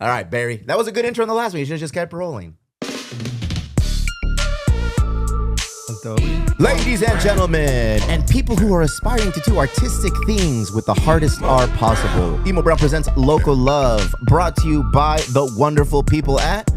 All right, Barry. That was a good intro in the last one. You should have just kept rolling. Ladies and gentlemen, and people who are aspiring to do artistic things with the hardest R possible, Emo Brown presents Local Love, brought to you by the wonderful people at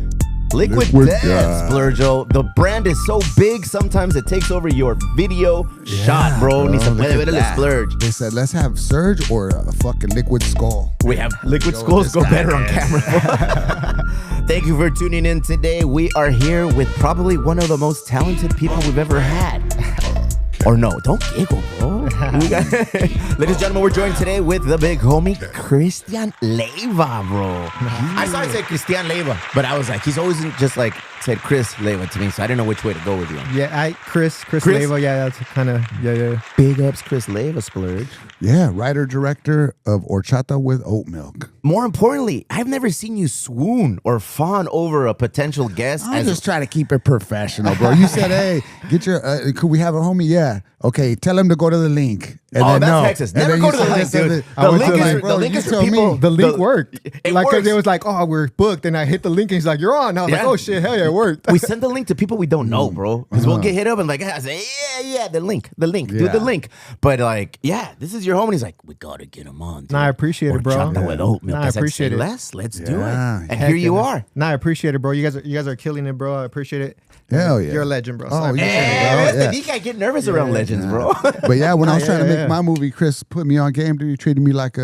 Liquid Death, Splurgo. The brand is so big, sometimes it takes over your video shot, bro. Ni se puede ver el splurge. They said, let's have Surge or a fucking Liquid Skull. We have Liquid Skulls go better on camera. Thank you for tuning in today. We are here with probably one of the most talented people we've ever had. Or no, don't giggle, bro. Ladies and gentlemen, we're joined today with the big homie, Christian Leyva, bro. I saw it say Christian Leyva, but I was like, he's always just like said Chris Leyva to me, so I didn't know which way to go with you. Yeah, Chris Leyva, yeah, that's kind of, yeah. Big ups, Chris Leyva, Splurge. Yeah, writer-director of Horchata with Oatmilk. More importantly, I've never seen you swoon or fawn over a potential guest. I just try to keep it professional, bro. You said, hey, get your, could we have a homie? Yeah. Okay, tell him to go to the link. And that's no. Texas. Never go to the link, dude. The link is for people. The link worked. It like, works. It was like, oh, we're booked. And I hit the link and he's like, you're on. And I was like, oh, shit, hell yeah, it worked. We send the link to people we don't know, bro. Because we'll get hit up and like, I say, yeah, the link, do the link. But like, yeah, this is your homie. He's like, we got to get him on. Nah, I appreciate it, bro. Horchata with Oatmilk. Nah, I appreciate it. Let's do it. And Heck here you are. Nah, I appreciate it, bro. You guys are killing it, bro. I appreciate it. Hell yeah. You're a legend, bro. Oh, Yeah, I get nervous around legends, bro. But yeah, when I was trying to make my movie, Chris put me on game. Dude, he treated me like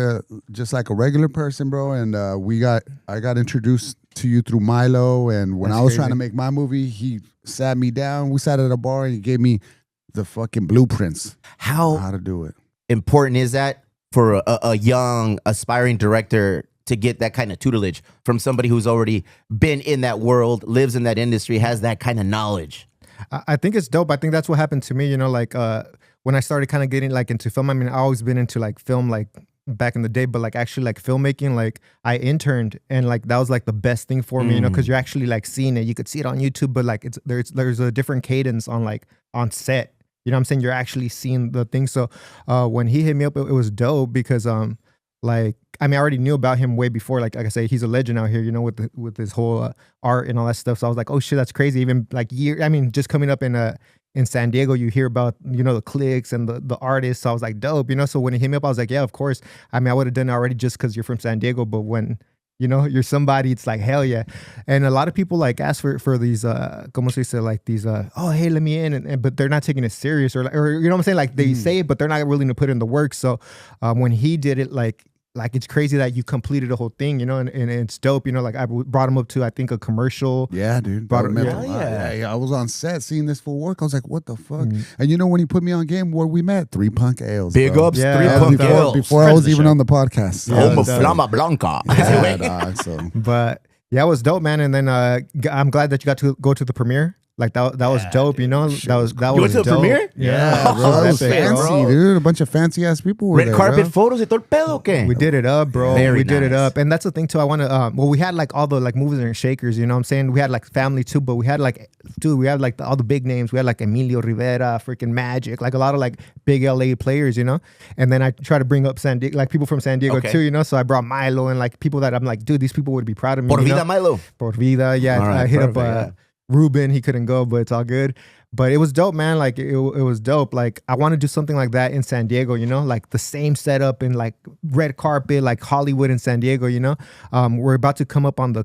just like a regular person, bro. And I got introduced to you through Milo. And when I was trying to make my movie, he sat me down. We sat at a bar and he gave me the fucking blueprints. How to do it. Important is that for a young aspiring director to get that kind of tutelage from somebody who's already been in that world, lives in that industry, has that kind of knowledge? I think it's dope. I think that's what happened to me, you know, like when I started kind of getting like into film. I mean, I always been into like film like back in the day, but like actually like filmmaking, like I interned and like that was like the best thing for me, you know, because you're actually like seeing it. You could see it on YouTube, but like there's a different cadence on set. You know what I'm saying? You're actually seeing the thing. So when he hit me up, it was dope because like, I mean, I already knew about him way before. Like I say, he's a legend out here, you know, with his whole art and all that stuff. So I was like, oh shit, that's crazy. Even like just coming up in San Diego, you hear about, you know, the clicks and the artists. So I was like, dope, you know. So when he hit me up, I was like, yeah, of course. I mean, I would have done it already just because you're from San Diego. But when, you know, you're somebody, it's like, hell yeah. And a lot of people like ask for these, como se dice, like these, oh, hey, let me in. But they're not taking it serious or you know what I'm saying? Like they say it, but they're not willing to put in the work. So when he did it, like it's crazy that you completed the whole thing, you know, and it's dope, you know, like I brought him up to, I think, a commercial. Yeah, dude. I was on set seeing this full work. I was like, what the fuck? And you know, when he put me on game, where we met, 3 Punk Ales. Big bro. ups, 3 Punk Ales. Before I was even on the podcast. Home of Flama Blanca. But yeah, it was dope, man. And then I'm glad that you got to go to the premiere. Like that was dope, you know. That was you went to the dope. premiere? Yeah, bro. That was fancy, dude. A bunch of fancy ass people were Red there, carpet bro. photos y todo el pedo, ¿qué? We did it up, bro. Very we did it nice. up. And that's the thing too. I want to well, we had like all the like movers and shakers, you know what I'm saying? We had like family too, but we had like all the big names. We had like Emilio Rivera, freaking Magic, like a lot of like big LA players, you know? And then I try to bring up San Diego, like people from San Diego too, you know? So I brought Milo and like people that I'm like, dude, these people would be proud of me. Por you vida, know? Milo. Por vida, yeah. All right, I hit perfect, up Ruben, he couldn't go, but it's all good. But it was dope, man. Like it was dope. Like I want to do something like that in San Diego, you know, like the same setup in like red carpet, like Hollywood in San Diego, you know. We're about to come up on the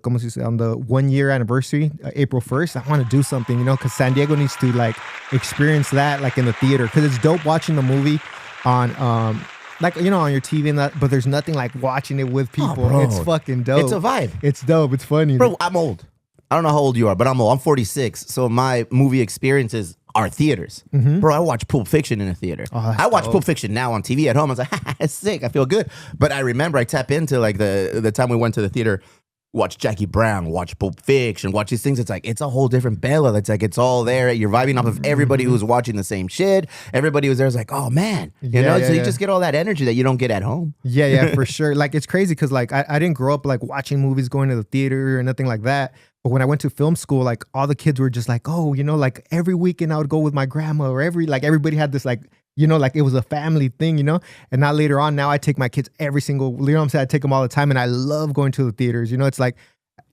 1 year anniversary, April 1st. I want to do something, you know, because San Diego needs to like experience that like in the theater, because it's dope watching the movie on like, you know, on your TV and that, but there's nothing like watching it with people. Bro. It's fucking dope. It's a vibe. It's dope. It's funny. Bro, I'm old. I don't know how old you are, but I'm old. I'm 46. So my movie experiences are theaters. Bro, I watch Pulp Fiction in a theater. I watch Pulp Fiction now on TV at home. I was like, it's sick. I feel good. But I remember I tap into like the time we went to the theater, watch Jackie Brown, watch Pulp Fiction, watch these things. It's like, it's a whole different Bella. It's like, it's all there. You're vibing off of everybody who's watching the same shit. Everybody who's there is like, oh man. You know, so you just get all that energy that you don't get at home. Yeah, for sure. Like, it's crazy because like I didn't grow up like watching movies, going to the theater or nothing like that. But when I went to film school, like all the kids were just like, oh, you know, like every weekend I would go with my grandma, or everybody had this like You know, like it was a family thing, you know? And now later on, now I take my kids every single, you know what I'm saying? I take them all the time and I love going to the theaters. You know, it's like,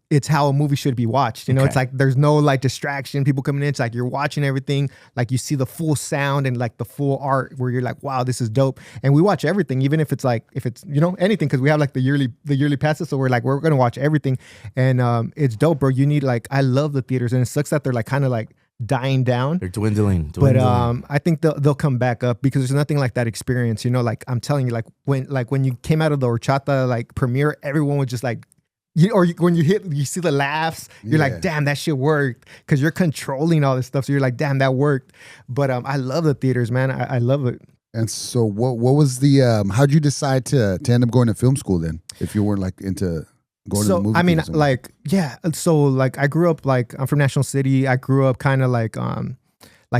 it's how a movie should be watched. You know, it's like there's no like distraction, people coming in. It's like you're watching everything, like you see the full sound and like the full art where you're like, wow, this is dope. And we watch everything, even if it's like, if it's, you know, anything, because we have like the yearly passes. So we're like, we're gonna watch everything. And it's dope, bro. You need like, I love the theaters, and it sucks that they're like kind of like dying down. They're dwindling. But I think they'll come back up, because there's nothing like that experience. You know, like I'm telling you, like when you came out of the Horchata like premiere, everyone was just like, when you see the laughs, you're like, damn, that shit worked, because you're controlling all this stuff. So you're like, damn, that worked. But I love the theaters, man. I love it. And so what was the how'd you decide to end up going to film school then, if you weren't like into going to the movie? I mean, like, yeah. So like I grew up, like I'm from National City. I grew up kind of like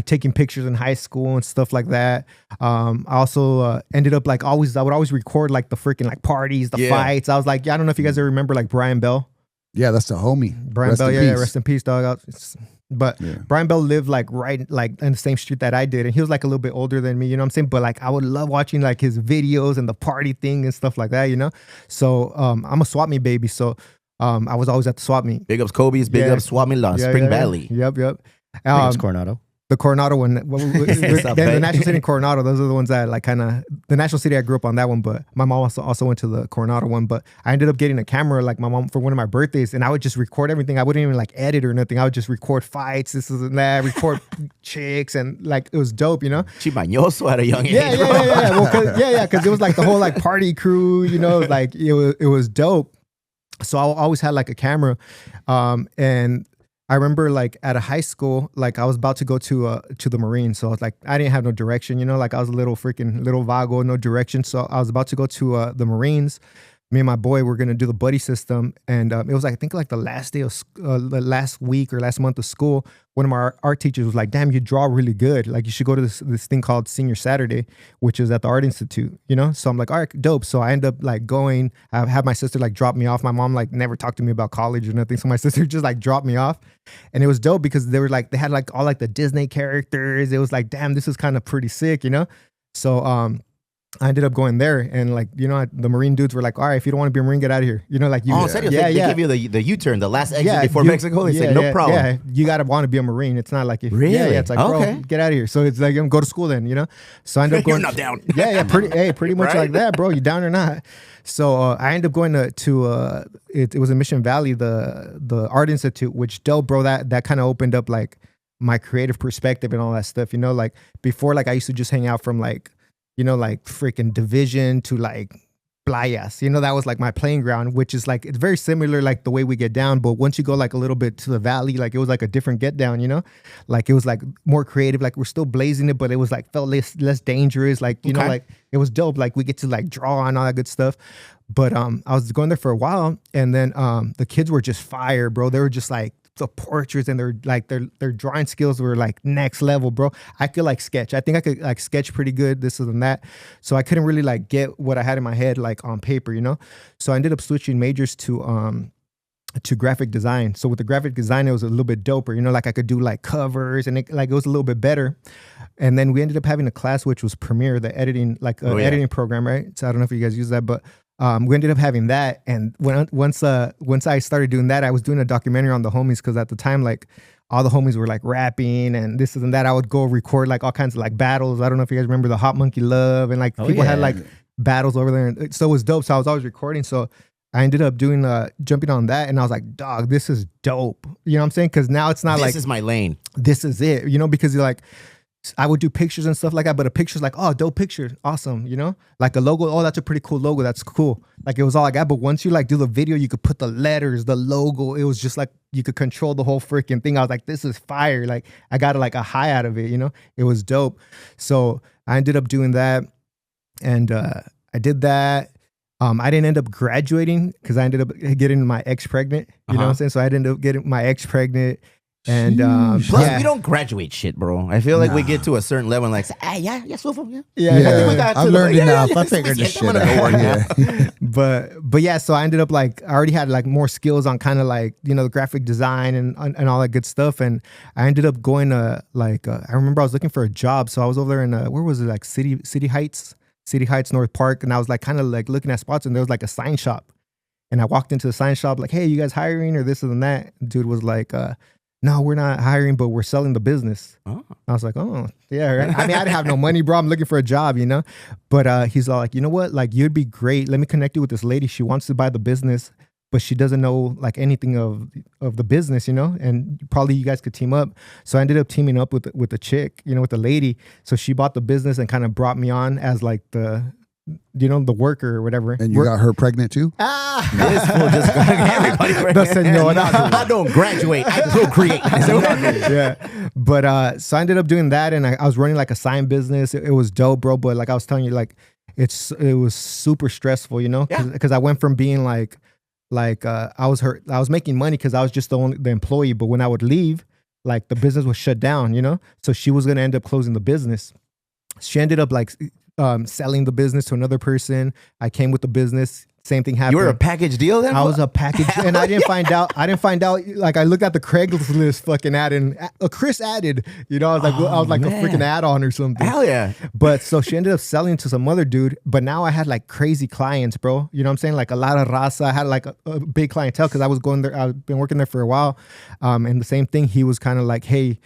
taking pictures in high school and stuff like that. I also ended up like I would always record like the freaking like parties, the fights. I was like, I don't know if you guys ever remember like Brian Bell. Yeah, that's the homie. Brian Bell, rest in peace, dog. But Brian Bell lived like right like in the same street that I did, and he was like a little bit older than me, you know what I'm saying? But like I would love watching like his videos and the party thing and stuff like that, you know? So I'm a swap meet baby, so I was always at the swap meet. Big ups Kobe's, big ups swap meet Spring Valley. Yep. Big ups Coronado. The Coronado one, the National City and Coronado, those are the ones that like kind of, the National City I grew up on that one, but my mom also went to the Coronado one. But I ended up getting a camera, like my mom, for one of my birthdays, and I would just record everything. I wouldn't even like edit or nothing. I would just record fights, this and that, record chicks, and like it was dope, you know? Chimañoso at a young age. Yeah. Well, because it was like the whole like party crew, you know, like it was dope. So I always had like a camera, and I remember like at a high school, like I was about to go to the Marines. So I was like, I didn't have no direction, you know, like I was a little vago, no direction. So I was about to go to the Marines. Me and my boy were going to do the buddy system. And it was like, I think like the last day of the last week or last month of school, one of my art teachers was like, damn, you draw really good. Like you should go to this thing called Senior Saturday, which is at the Art Institute, you know? So I'm like, all right, dope. So I end up like going, I had my sister like drop me off. My mom like never talked to me about college or nothing. So my sister just like dropped me off. And it was dope because they had like all like the Disney characters. It was like, damn, this is kind of pretty sick, you know? So, I ended up going there, and like, you know, the Marine dudes were like, all right, if you don't want to be a Marine, get out of here. You know, like you. Oh, they give you the U-turn, the last exit before Mexico. They said, no problem. Yeah, you got to want to be a Marine. It's not like if. Really? Yeah, it's like, bro, get out of here. So it's like, go to school then, you know? So I ended up going. You're not down. Pretty much like that, bro. You down or not? So I ended up going to it was in Mission Valley, the Art Institute, which dope, bro. That kind of opened up like my creative perspective and all that stuff, you know? Like before, like I used to just hang out from like, you know, like freaking Division to like playas, you know, that was like my playing ground, which is like, it's very similar, like the way we get down. But once you go like a little bit to the valley, like it was like a different get down, you know, like it was like more creative, like we're still blazing it, but it was like felt less dangerous. Like, you know, like it was dope. Like we get to like draw and all that good stuff. But I was going there for a while, and then the kids were just fire, bro. They were just like, the portraits, and their drawing skills were like next level, bro. I could like sketch. I think I could like sketch pretty good, this and that. So I couldn't really like get what I had in my head like on paper, you know? So I ended up switching majors to graphic design. So with the graphic design, it was a little bit doper, you know, like I could do like covers, and it was a little bit better. And then we ended up having a class which was Premiere, the editing, like editing program, right? So I don't know if you guys use that, but we ended up having that. And once I started doing that, I was doing a documentary on the homies, because at the time, like all the homies were like rapping and this and that. I would go record like all kinds of like battles. I don't know if you guys remember the Hot Monkey Love, and like people had like battles over there. And so it was dope. So I was always recording. So I ended up doing jumping on that, and I was like, dog, this is dope. You know what I'm saying? Because now it's not this like, is my lane. This is it, you know, because you're like, I would do pictures and stuff like that, but a picture's like, oh, dope picture, awesome, you know? Like a logo, oh, that's a pretty cool logo, that's cool. Like it was all I got, but once you like do the video, you could put the letters, the logo, it was just like, you could control the whole freaking thing. I was like, this is fire. Like I got like a high out of it, you know? It was dope. So I ended up doing that, and I did that. I didn't end up graduating because I ended up getting my ex pregnant, you know what I'm saying? So I ended up getting my ex pregnant. And plus, we don't graduate shit, bro. I feel like we get to a certain level and like, yeah, so yeah. I've learned enough. I figured this shit out. But yeah, so I ended up like, I already had like more skills on kind of like, the graphic design and all that good stuff. And I ended up going to like, I remember I was looking for a job. So I was over there in, where was it? Like City Heights, North Park. And I was like kind of like looking at spots and there was like a sign shop. And I walked into the sign shop like, hey, you guys hiring or this and that? Dude was like, no, we're not hiring, but we're selling the business. Oh. I was like, oh, yeah. Right? I mean, I didn't have no money, bro. I'm looking for a job, But he's all like, you know what? Like, you'd be great. Let me connect you with this lady. She wants to buy the business, but she doesn't know like anything of the business, And probably you guys could team up. So I ended up teaming up with the chick, with the lady. So she bought the business and kind of brought me on as like the worker or whatever. And you got her pregnant too? This fool just everybody pregnant. I don't graduate. I procreate. Yeah. But so I ended up doing that, and I was running like a sign business. It was dope, bro. But like I was telling you, like it was super stressful, because I went from being like I was making money because I was just the employee. But when I would leave, like the business was shut down, So she was gonna end up closing the business. She ended up like selling the business to another person. I came with the business. Same thing happened. You were a package deal then? I was a package, and I didn't find out. Like I looked at the Craigslist fucking ad, and Chris added. I was like a freaking add-on or something. Hell yeah! But so she ended up selling to some other dude. But now I had like crazy clients, bro. You know what I'm saying? Like a lot of raza. I had like a big clientele because I was going there. I've been working there for a while, and the same thing. He was kind of like, hey,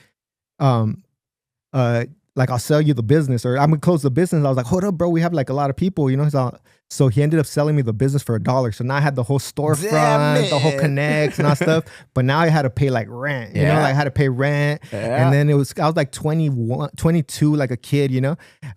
like I'll sell you the business, or I'm gonna close the business. I was like, hold up, bro, we have like a lot of people, So he ended up selling me the business for $1. So now I had the whole storefront, the whole connects and all stuff. But now I had to pay like rent, like I had to pay rent. Yeah. And then I was like 21, 22, like a kid,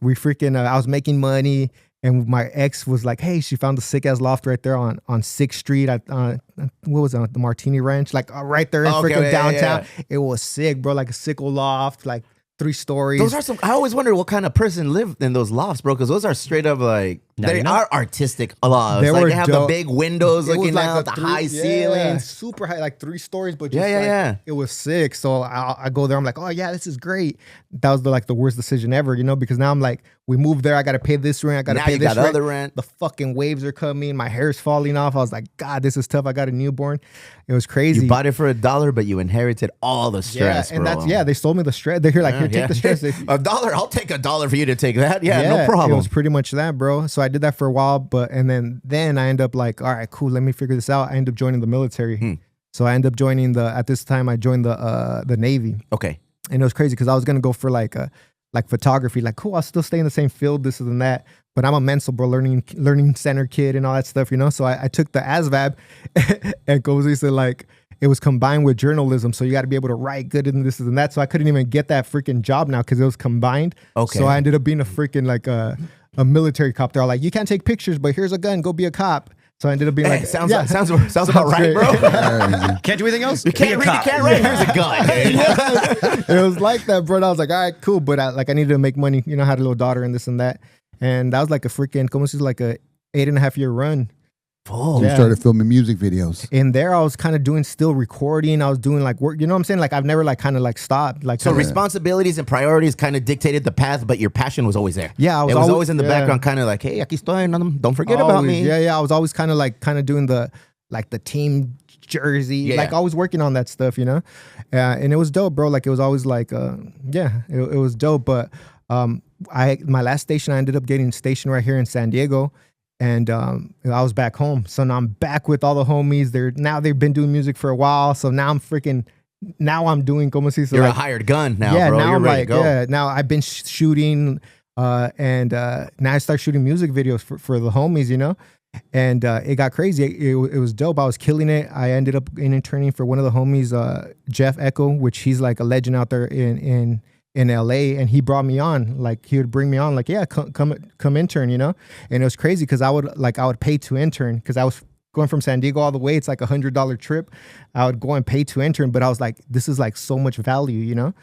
We freaking, I was making money. And my ex was like, hey, she found the sick ass loft right there on 6th Street at, what was it, the Martini Ranch? Like right there in freaking downtown. Yeah. It was sick, bro, like a sick old loft, like 3 stories. Those are I always wondered what kind of person lived in those lofts, bro, because those are straight up like, they are artistic lofts. They have the big windows looking out, the high ceilings. Super high, like 3 stories, but just it was sick. So I go there, I'm like, oh yeah, this is great. That was the worst decision ever, because now I'm like, we moved there, I got to pay this rent, I got to pay this rent. Other rent. The fucking waves are coming, my hair's falling off. I was like, God, this is tough. I got a newborn. It was crazy. You bought it for $1, but you inherited all the stress, and bro. They sold me the stress. They're like, here, take the stress. $1, I'll take $1 for you to take that. Yeah, no problem. It was pretty much that, bro. So I did that for a while, and then I end up like, all right, cool, let me figure this out. I end up joining the military. So I end up joining at this time I joined the Navy. Okay. And it was crazy because I was gonna go for like photography, like cool, I'll still stay in the same field, this and that. But I'm a mental, bro, learning center kid and all that stuff, So I took the ASVAB and Cozy said like it was combined with journalism, so you got to be able to write good and this and that. So I couldn't even get that freaking job now because it was combined. Okay. So I ended up being a freaking like a military cop. They're all like, you can't take pictures, but here's a gun, go be a cop. So I ended up being like, sounds about right, bro. Can't do anything else. You can't read, you can't write. Here's a gun. It was like that, bro. And I was like, all right, cool, but I needed to make money. I had a little daughter and this and that, and that was like a freaking, como si like a 8.5-year run. Oh, you started filming music videos. In there, I was kind of still recording. I was doing like work. You know what I'm saying? Like I've never like kind of like stopped. Like so, responsibilities and priorities kind of dictated the path, but your passion was always there. Yeah, it was always in the background, kind of like, hey, aquí estoy, don't forget about me. Yeah. I was always kind of doing the team jersey, like always working on that stuff, and it was dope, bro. Like it was always like, it was dope. But my last station, I ended up getting stationed right here in San Diego. And I was back home. So now I'm back with all the homies. They've been doing music for a while. So now I'm doing como si. You're like, a hired gun now, bro. Now You're ready to go. Yeah, now I've been shooting and now I start shooting music videos for the homies, And it got crazy. It was dope. I was killing it. I ended up interning for one of the homies, Jeff Echo, which he's like a legend out there in LA, and he brought me on. Like he would bring me on, like, yeah, come intern, And it was crazy because I would pay to intern because I was going from San Diego all the way. It's like $100 trip. I would go and pay to intern, but I was like, this is like so much value,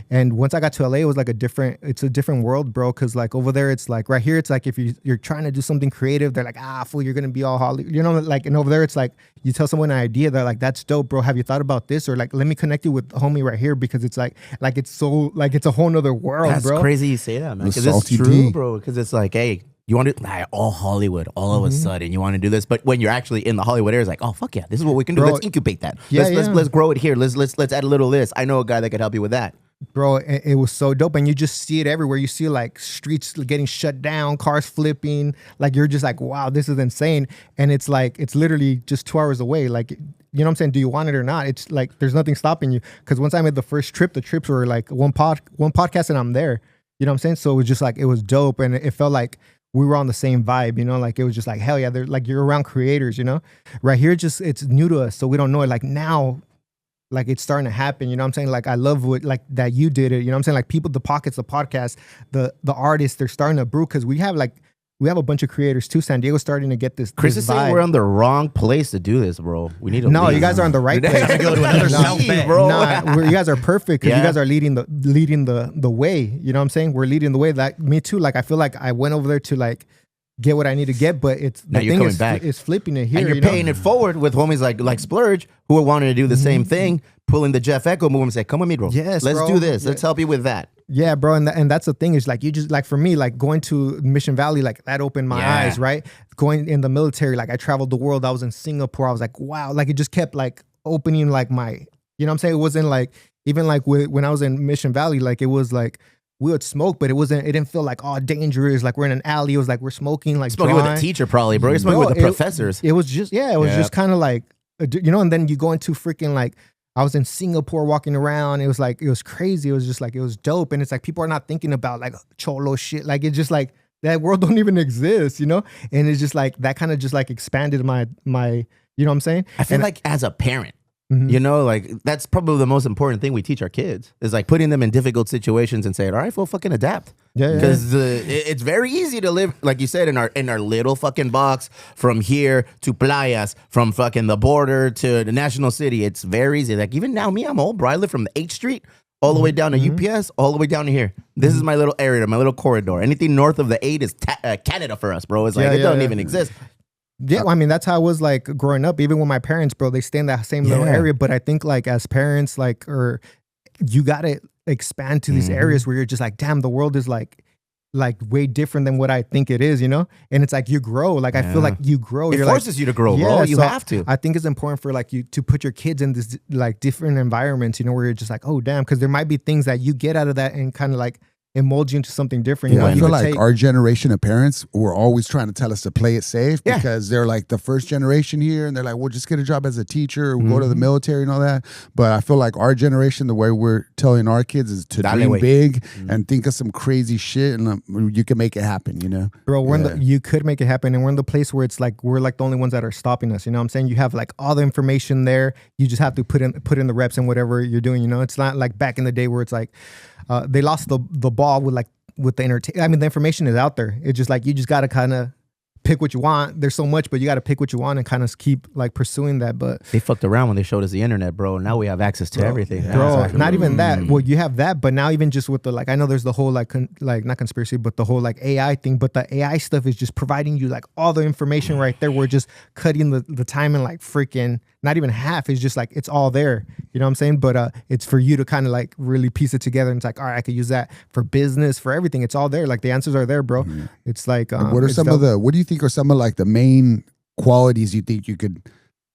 And once I got to LA, it was like it's a different world, bro. Cause like over there, it's like right here, it's like if you're trying to do something creative, they're like, fool, you're gonna be all Hollywood, you know, like, and over there, it's like you tell someone an idea, they're like, that's dope, bro. Have you thought about this? Or like, let me connect you with the homie right here, because it's like it's so like it's a whole nother world, That's bro. crazy you say that, man. Because it's salty true, tea. bro. Because it's like, hey, you want to all Hollywood all of a sudden you want to do this, but when you're actually in the Hollywood area, it's like, oh fuck yeah, this is what we can do. Bro, let's incubate that. Yeah, let's grow it here. Let's add a little of this. I know a guy that could help you with that. Bro, it was so dope. And you just see it everywhere. You see like streets getting shut down, cars flipping. Like you're just like, wow, this is insane. And it's like, it's literally just 2 hours away. Like, you know what I'm saying? Do you want it or not? It's like, there's nothing stopping you. Because once I made the first trip, the trips were like one podcast and I'm there. You know what I'm saying? So it was just like, it was dope. And it felt like we were on the same vibe, you know, like it was just like, hell yeah, they're like, you're around creators, you know, right here, just, it's new to us. So we don't know it. Like now, like it's starting to happen, you know what I'm saying? Like I love what, like that you did it, you know what I'm saying? Like people, the pockets, the podcast, the artists, they're starting to brew, because we have a bunch of creators too. San Diego's starting to get this. Chris this is saying vibe. we're on the wrong place to do this, bro. We need to No, leave. you guys are on the right place. to go to another South Bay. bro. You guys are perfect, because Yeah. you guys are leading the way. You know what I'm saying? We're leading the way. Like me too. Like I feel like I went over there to like get what I need to get, but it's Now the you're thing coming is, back. is flipping it here. And you're you know? paying it forward with homies like Splurge, who are wanting to do the same thing, pulling the Jeff Echo move and say, come with me, bro. Yes, let's bro. do this. Yeah. Let's help you with that. Yeah, bro, and that's the thing is like you just like for me like going to Mission Valley, like that opened my Yeah. eyes, right? Going in the military, like I traveled the world. I was in Singapore. I was like, wow, like it just kept like opening like my, you know what I'm saying? It wasn't like even like when I was in Mission Valley, like it was like we would smoke, but it didn't feel like dangerous. Like we're in an alley. It was like we're smoking like Smoking drawing. with a teacher, probably, bro. You're smoking with the professors. It was just Yeah. just kind of like you know, and then you go into freaking like. I was in Singapore walking around. It was like, it was crazy. It was just like, it was dope. And it's like, people are not thinking about like cholo shit. Like, it's just like, that world don't even exist, you know? And it's just like, that kind of just like expanded my, you know what I'm saying? I feel like as a parent, you know, like that's probably the most important thing we teach our kids is like putting them in difficult situations and saying, all right, well, fucking adapt. Yeah. Because it's very easy to live, like you said, in our little fucking box from here to playas, from fucking the border to the national city. It's very easy. Like even now, I'm old, bro. I live from the 8th Street all the way down to UPS, all the way down to here. This is my little area, my little corridor. Anything north of the 8 is Canada for us, bro. It's like, it doesn't even exist. Yeah, well, I mean, that's how I was like growing up, even with my parents, bro. They stay in that same little area. But I think like as parents, like, or you got to expand to these areas where you're just like, damn, the world is like way different than what I think it is, you know? And it's like you grow. Like I feel like you grow. It forces you to grow, bro. You have to. I think it's important for like you to put your kids in this like different environments, you know, where you're just like, oh damn, because there might be things that you get out of that and kind of like it molds you into something different. You know, I you feel could like take- our generation of parents were always trying to tell us to play it safe Yeah. because they're like the first generation here and they're like, well, just get a job as a teacher, go to the military and all that. But I feel like our generation, the way we're telling our kids is to Dale, dream güey. big and think of some crazy shit and you can make it happen, you know? Bro, we're in you could make it happen, and we're in the place where it's like we're like the only ones that are stopping us. You know what I'm saying? You have like all the information there. You just have to put in the reps and whatever you're doing. You know, it's not like back in the day where it's like they lost the ball with the entertainment. I mean, the information is out there. It's just like you just got to kind of pick what you want. There's so much, but you got to pick what you want and kind of keep like pursuing that. But They fucked around when they showed us the internet, bro. Now we have access to everything. bro, not even that. Well, you have that, but now even just with the like, I know there's the whole like not conspiracy, but the whole like AI thing. But the AI stuff is just providing you like all the information right there. We're just cutting the time in like freaking not even half. It's just like it's all there. You know what I'm saying? But it's for you to kind of like really piece it together. And it's like, all right, I could use that for business, for everything. It's all there. Like the answers are there, bro. It's like What are it's some dope. of the, what do you think are some of like the main qualities you think you could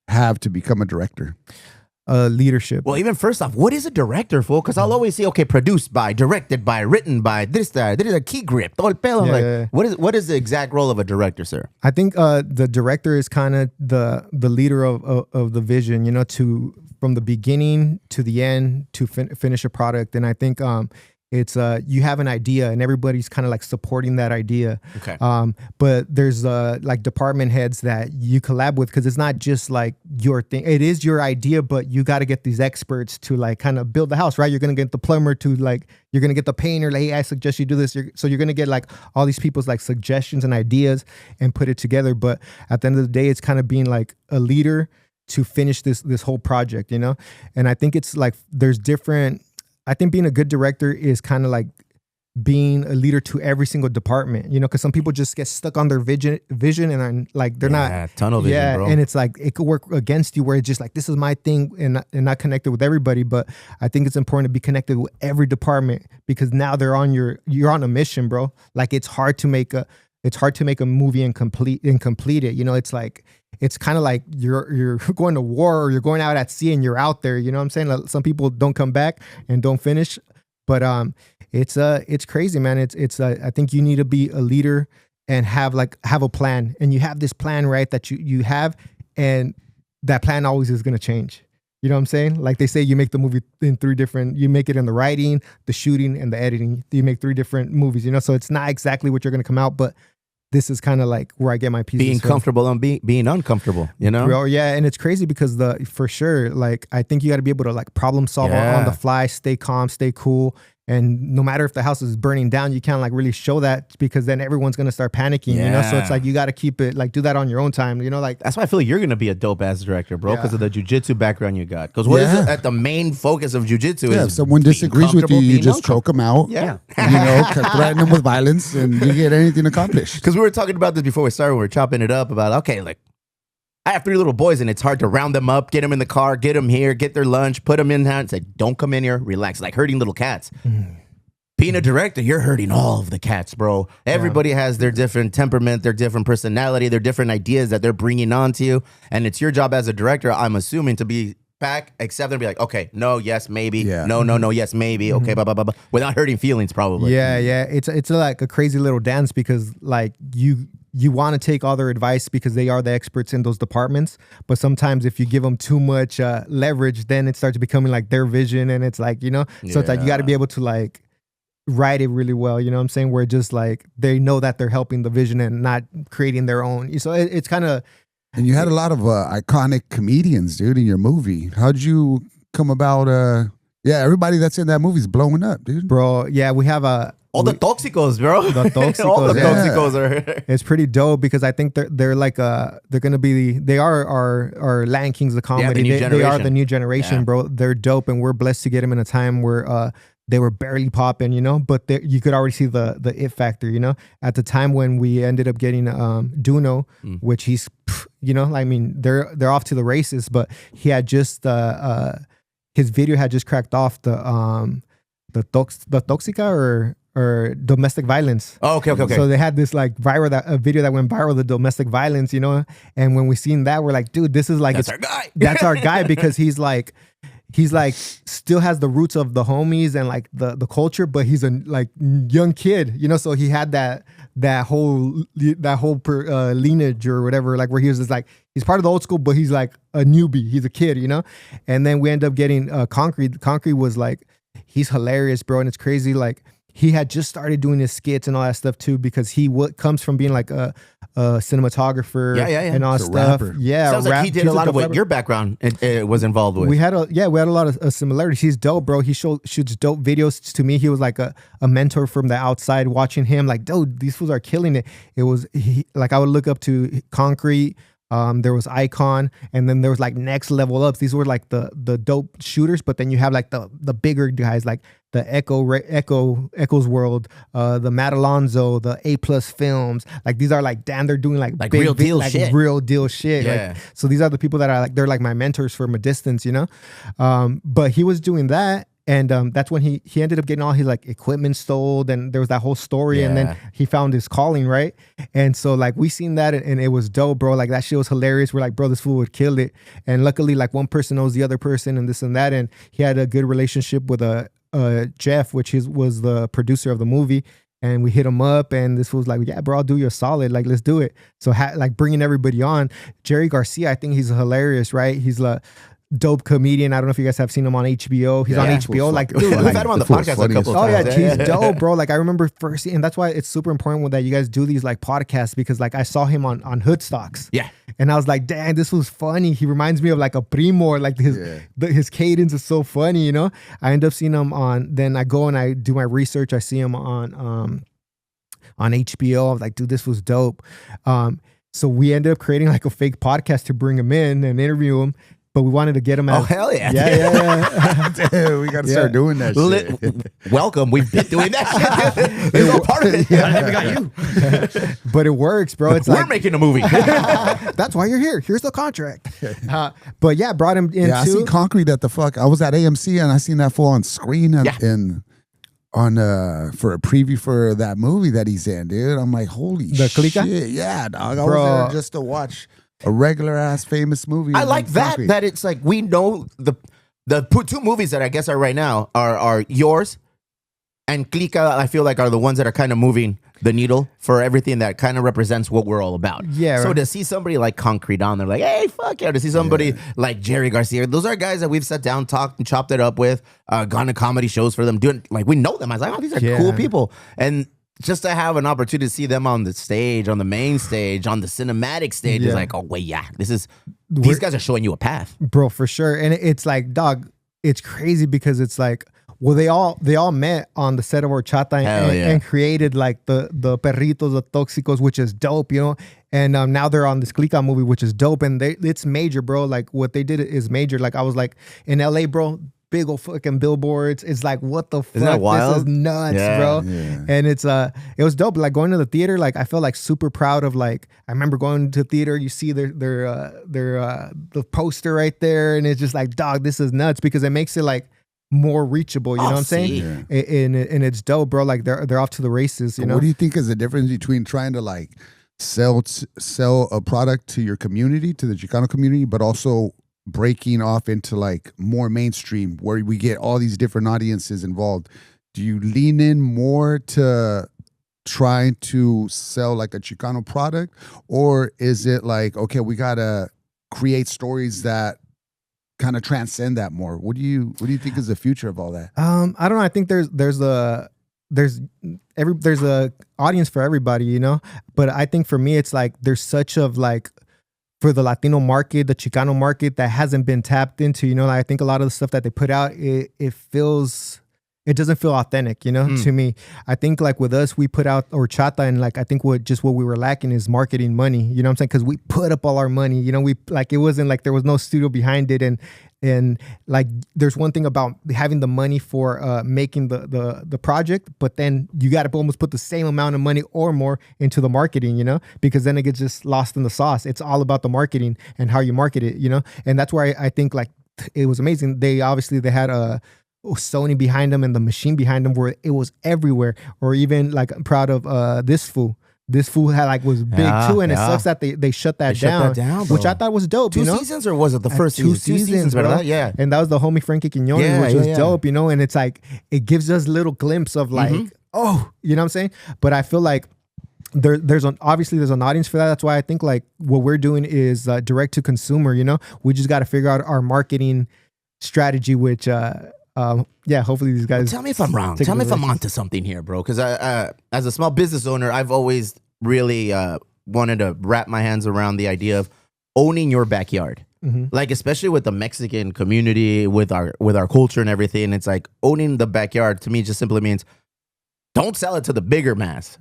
have to become a director? Leadership? Well, even first off, what is a director, fool? Because I'll always say, okay, produced by, directed by, written by, this, that. There is a key grip. Todo el pedo. I'm Yeah, like, yeah. what is the exact role of a director, sir? I think the director is kind of the leader of the vision, you know, to from the beginning to the end to finish a product. And I think it's you have an idea and everybody's kind of like supporting that idea. Okay. But there's like department heads that you collab with because it's not just like your thing. It is your idea, but you got to get these experts to like kind of build the house, right? You're going to get the plumber to like, you're going to get the painter, like, hey, I suggest you do this. So you're going to get like all these people's like suggestions and ideas and put it together. But at the end of the day, it's kind of being like a leader to finish this whole project, you know? And I think it's like, there's different, I think being a good director is kind of like being a leader to every single department, you know, because some people just get stuck on their vision and are like they're not tunnel vision, bro. And it's like it could work against you where it's just like this is my thing and not connected with everybody. But I think it's important to be connected with every department because now you're on a mission, bro. Like it's hard to make a movie and complete it. You know, it's like it's kind of like you're going to war or you're going out at sea and you're out there. You know what I'm saying? Like some people don't come back and don't finish, but it's crazy, man. It's I think you need to be a leader and have a plan, and you have this plan, right? That you have, and that plan always is gonna change. You know what I'm saying? Like they say, you make the movie in you make it in the writing, the shooting, and the editing. You make 3 different movies, you know? So it's not exactly what you're going to come out, but this is kind of like where I get my pieces being comfortable and being uncomfortable, you know? Bro, yeah, and it's crazy because for sure, like, I think you got to be able to like problem solve on the fly, stay calm, stay cool. And no matter if the house is burning down, you can't like really show that because then everyone's going to start panicking, you know? So it's like, you got to keep it, like do that on your own time, you know? Like that's why I feel like you're going to be a dope ass director, bro, because of the jujitsu background you got. Because what is it at the main focus of jujitsu is if someone disagrees with you, you just choke them out. Yeah. You know, threaten them with violence and you get anything accomplished. Because we were talking about this before we started. We were chopping it up about, okay, like, I have 3 little boys and it's hard to round them up, get them in the car, get them here, get their lunch, put them in hand, and say, don't come in here, relax, like herding little cats. Being a director, you're hurting all of the cats, bro. Everybody has their different temperament, their different personality, their different ideas that they're bringing onto you. And it's your job as a director, I'm assuming, to be back, accept, and be like, okay, no, yes, maybe. No, yes, maybe. Okay, blah, blah, blah, blah. Without hurting feelings, probably. Yeah. It's like a crazy little dance because like you want to take all their advice because they are the experts in those departments. But sometimes if you give them too much leverage, then it starts becoming like their vision. And it's like, you know, so it's like you got to be able to like write it really well, you know what I'm saying? Where just like they know that they're helping the vision and not creating their own. So it's kind of. And you had a lot of iconic comedians, dude, in your movie. How'd you come about? Everybody that's in that movie is blowing up, dude. Bro, yeah, we have all the toxicos, bro. The toxicos, all the toxicos are. It's pretty dope because I think they're like they're gonna be they are our Latin Kings of comedy. They are the new generation, bro. They're dope, and we're blessed to get them in a time where they were barely popping, you know, but you could already see the it factor, you know. At the time when we ended up getting Duno, which he's, you know, I mean, they're off to the races, but he had just his video had just cracked off the toxica or domestic violence. Oh, okay. So they had this like a video that went viral, the domestic violence, you know. And when we seen that, we're like, dude, this is like that's our guy. That's our guy because he's like still has the roots of the homies and like the culture, but he's a like young kid, you know. So he had that whole lineage or whatever, like where he was just like he's part of the old school, but he's like a newbie. He's a kid, you know. And then we end up getting Concrete. Concrete was like he's hilarious, bro, and it's crazy. Like he had just started doing his skits and all that stuff too because he comes from being like a cinematographer and all that stuff. Rapper. Yeah, sounds like he did a lot of what your background was involved with. We had a lot of similarities. He's dope, bro. He shoots dope videos. To me, he was like a mentor from the outside watching him. Like, dude, these fools are killing it. It was like I would look up to Concrete. There was Icon, and then there was like next level ups. These were like the dope shooters, but then you have like the bigger guys like the Echo's World, the Matt Alonzo, the A+ Films. Like these are like damn, they're doing like big, real deal like shit. Real deal shit. Yeah. Like, so these are the people that are like they're like my mentors from a distance, you know. But he was doing that. And that's when he ended up getting all his like equipment stolen, and there was that whole story, and then he found his calling, right? And so like we seen that, and it was dope, bro. Like that shit was hilarious. We're like, bro, this fool would kill it. And luckily, like one person knows the other person, and this and that, and he had a good relationship with Jeff, which was the producer of the movie. And we hit him up, and this was like, yeah, bro, I'll do you a solid. Like, let's do it. So like bringing everybody on. Jerry Garcia, I think he's hilarious, right? He's a dope comedian. I don't know if you guys have seen him on HBO. He's on HBO. Like, dude, we've had him on the podcast a couple of times. Oh yeah, he's dope, bro. Like I remember first, and that's why it's super important that you guys do these like podcasts because like I saw him on Hoodstocks. Yeah. And I was like, dang, this was funny. He reminds me of like a Primo. Like his cadence is so funny, you know. I end up seeing him then I go and I do my research. I see him on HBO. I was like, dude, this was dope. So we ended up creating like a fake podcast to bring him in and interview him. but we wanted to get them. Oh hell yeah! Yeah. Dude, we got to start doing that shit. Welcome. We've been doing that shit. It's all part of it. I think we got you. But it works, bro. It's We're making a movie. that's why you're here. Here's the contract. But yeah, brought him into. Yeah, I seen Concrete at the fuck. I was at AMC and I seen that fool on screen for a preview for that movie that he's in, dude. I'm like, holy shit. Clica? Yeah, dog. I Bro. was there just to watch a regular ass famous movie. I like that it's like we know the two movies that I guess are right now are yours and Clica. I feel like are the ones that are kind of moving the needle for everything that kind of represents what we're all about. Yeah. So to see somebody like Concrete on there, like, hey, fuck yeah. To see somebody like Jerry Garcia, those are guys that we've sat down, talked, and chopped it up with, gone to comedy shows for them, doing like we know them. I was like, oh, these are cool people. And just to have an opportunity to see them on the stage, on the main stage, on the cinematic stage is like, oh wait, yeah, these guys are showing you a path. Bro, for sure. And it's like, dog, it's crazy because it's like, well, they all met on the set of Horchata and created like the perritos, the toxicos, which is dope, you know. And now they're on this Clica movie, which is dope, and it's major, bro. Like what they did is major. Like I was like in LA, bro, big old fucking billboards. It's like, what the fuck? Isn't that wild? This is nuts, bro. Yeah. And it was dope. Like going to the theater, like I felt like super proud of like I remember going to the theater. You see the poster right there, and it's just like, dog, this is nuts because it makes it like more reachable, you know what I'm saying? Yeah. And it's dope, bro. Like they're off to the races, you know. What do you think is the difference between trying to like sell a product to your community, to the Chicano community, but also breaking off into like more mainstream where we get all these different audiences involved? Do you lean in more to trying to sell like a Chicano product, or is it like, okay, we gotta create stories that kind of transcend that more? What do you think is the future of all that? I don't know. I think there's a audience for everybody, you know. But I think for me, it's like there's such of like for the Latino market, the Chicano market that hasn't been tapped into. You know, like I think a lot of the stuff that they put out, it doesn't feel authentic, you know, to me. I think like with us, we put out Horchata, and like I think what we were lacking is marketing money, you know what I'm saying? Because we put up all our money, you know, we like it wasn't like there was no studio behind it, and like there's one thing about having the money for making the project, but then you got to almost put the same amount of money or more into the marketing, you know, because then it gets just lost in the sauce. It's all about the marketing and how you market it, you know, and that's why I think like it was amazing. They had a Sony behind them and the machine behind them where it was everywhere. Or even like I'm proud of this fool. This fool was big too, and it sucks that they shut that down, which I thought was dope. Two seasons, or was it the first two seasons, bro? Yeah, and that was the homie Frankie Quinones, which was dope, you know. And it's like it gives us little glimpse of like, oh, you know what I'm saying. But I feel like there's an audience for that. That's why I think like what we're doing is direct to consumer. You know, we just got to figure out our marketing strategy, which. Hopefully these guys. Well, tell me if I'm wrong. Tell me if I'm onto something here, bro. Because as a small business owner, I've always really wanted to wrap my hands around the idea of owning your backyard. Like especially with the Mexican community, with our culture and everything. It's like owning the backyard to me just simply means don't sell it to the bigger mass.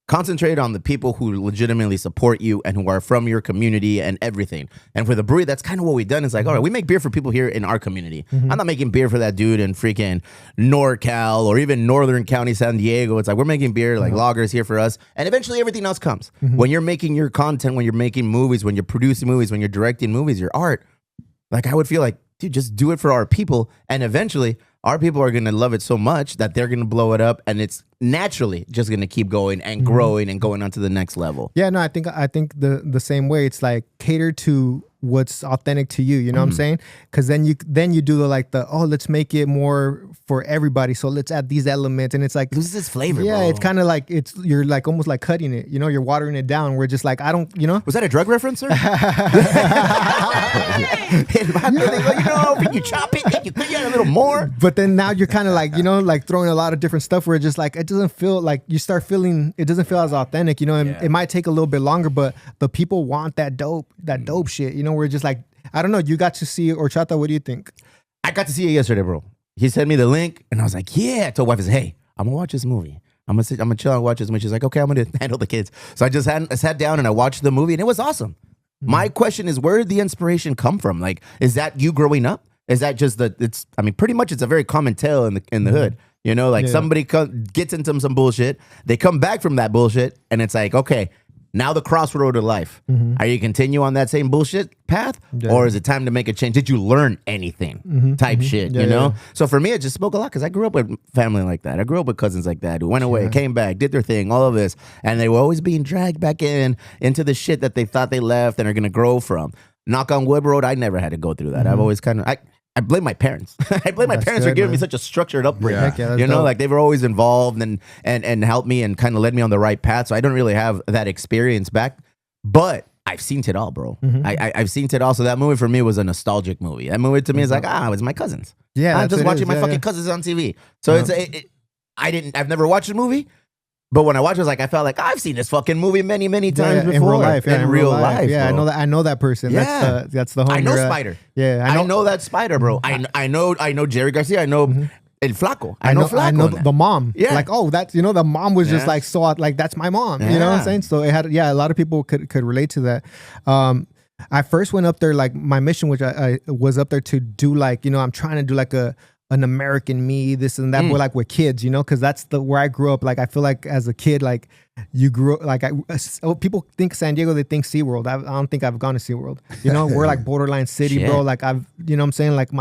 Concentrate on the people who legitimately support you and who are from your community and everything. And for the brewery, that's kind of what we've done. It's like, all right, we make beer for people here in our community. I'm not making beer for that dude in freaking NorCal or even Northern County, San Diego. It's like we're making beer like lagers here for us. And eventually everything else comes. When you're making your content, when you're making movies, when you're producing movies, when you're directing movies, your art, like I would feel like, dude, just do it for our people. And eventually our people are going to love it so much that they're going to blow it up, and it's naturally just going to keep going and growing and going on to the next level. Yeah, no, I think the same way. It's like cater to what's authentic to you, you know what I'm saying? Because then you do let's make it more for everybody, so let's add these elements, and it's like loses its flavor. Yeah, bro. It's kind of like you're like almost like cutting it, you know, you're watering it down. We're just like, I don't, you know. Was that a drug reference, sir? You chop it, you add a little more. But then now you're kind of like, you know, like throwing a lot of different stuff where it's just like it doesn't feel like it doesn't feel as authentic, you know. And it might take a little bit longer, but the people want that dope shit, you know. We're just like, I don't know. You got to see Horchata. What do you think? I got to see it yesterday, bro. He sent me the link, and I was like, yeah. I told wife, I said, hey, I'm gonna watch this movie. I'm gonna chill and watch this movie. She's like, okay, I'm gonna handle the kids. So I just sat down and I watched the movie, and it was awesome. My question is, where did the inspiration come from? Like, is that you growing up? Is that just pretty much it's a very common tale in the hood. You know, like somebody gets into some bullshit, they come back from that bullshit, and it's like, okay, now the crossroad of life. Are you continue on that same bullshit path, or is it time to make a change? Did you learn anything? Type shit, you know? So for me, it just spoke a lot because I grew up with family like that. I grew up with cousins like that who went away, came back, did their thing, all of this, and they were always being dragged back into the shit that they thought they left and are gonna grow from. Knock on wood, road. I never had to go through that. I've always I blame my parents. I blame my parents for giving me such a structured upbringing. You know, like they were always involved and helped me and kind of led me on the right path. So I don't really have that experience back, but I've seen it all, bro. I've seen it all. So that movie for me was a nostalgic movie. That movie to me is like, it was my cousins. Yeah, I'm just watching my fucking cousins on TV. So I've never watched a movie. But when I watched it, I felt like I've seen this fucking movie many, many times before. In real life. In real life. Yeah, bro. I know that person. Yeah. That's the homie. I know Spider. Yeah, I know that Spider, bro. I know Jerry Garcia. I know El Flaco. I know Flaco. I know the mom. Yeah. Like, that's, the mom was just like, that's my mom. You know what I'm saying? So it had, a lot of people could relate to that. I first went up there, like my mission, which I was up there to do I'm trying to do like an American Me, this and that, but like with kids, because that's where I grew up. Like I feel like as a kid, like you grew up, like people think San Diego, they think SeaWorld. I don't think I've gone to SeaWorld. We're like borderline city, bro. Like what I'm saying? Like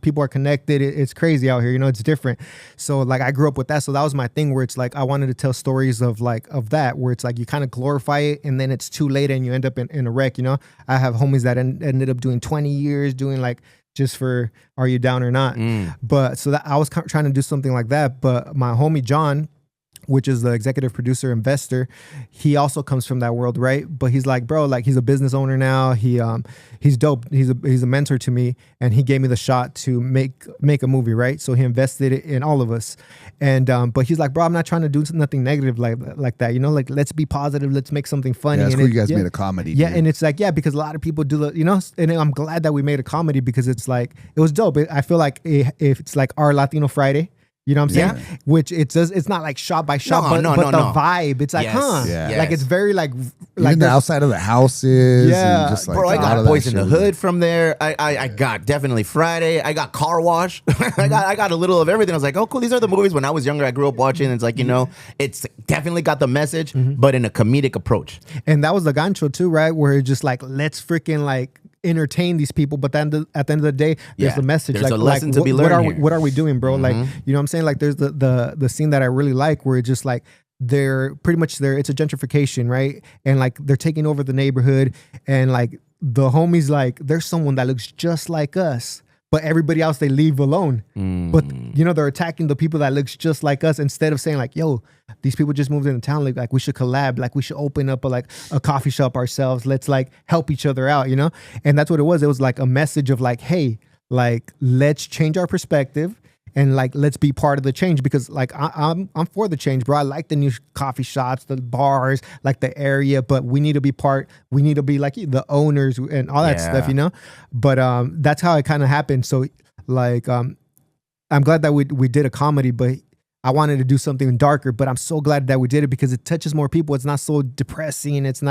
people are connected. It's crazy out here. It's different. So like I grew up with that. So that was my thing where it's like I wanted to tell stories of that, where it's like you kind of glorify it and then it's too late and you end up in a wreck. I have homies that ended up doing 20 years doing like just for Are You Down or Not? But so that I was trying to do something like that. But my homie John, which is the executive producer investor, he also comes from that world, right? But he's like, bro, like he's a business owner now. He's dope. He's a mentor to me, and he gave me the shot to make a movie, right? So he invested in all of us, and but he's like, bro, I'm not trying to do nothing negative like that, like let's be positive, let's make something funny. Yeah, that's cool. You guys made a comedy. Yeah, dude. And it's like, because a lot of people do and I'm glad that we made a comedy because it's like it was dope. I feel like if it's like our Latino Friday. You know what I'm saying? Yeah. Which it's not like shot by shot, but the vibe. It's like, like it's very like the outside of the houses. And just like, bro, I got Boys in the Hood from there. I got definitely Friday. I got Car Wash. I got a little of everything. I was like, oh, cool. These are the movies when I was younger I grew up watching. It's like, it's definitely got the message, but in a comedic approach. And that was the gancho too, right? Where it's just like, let's freaking like entertain these people, but then at the end of the day, there's a message. There's a lesson to be learned. What are we doing, bro? Like, you know what I'm saying? Like, there's the scene that I really like where it's just like they're pretty much there. It's a gentrification, right? And like they're taking over the neighborhood, and like the homies, like there's someone that looks just like us. But everybody else they leave alone. But they're attacking the people that looks just like us instead of saying like, yo, these people just moved into town. Like we should collab. Like we should open up a coffee shop ourselves. Let's like help each other out, And that's what it was. It was like a message of like, hey, like let's change our perspective. And like, let's be part of the change because like I'm for the change, bro. I like the new coffee shops, the bars, like the area, but we need to be part. We need to be like the owners and all that stuff, But that's how it kind of happened. So like, I'm glad that we did a comedy, but I wanted to do something darker. But I'm so glad that we did it because it touches more people. It's not so depressing. It's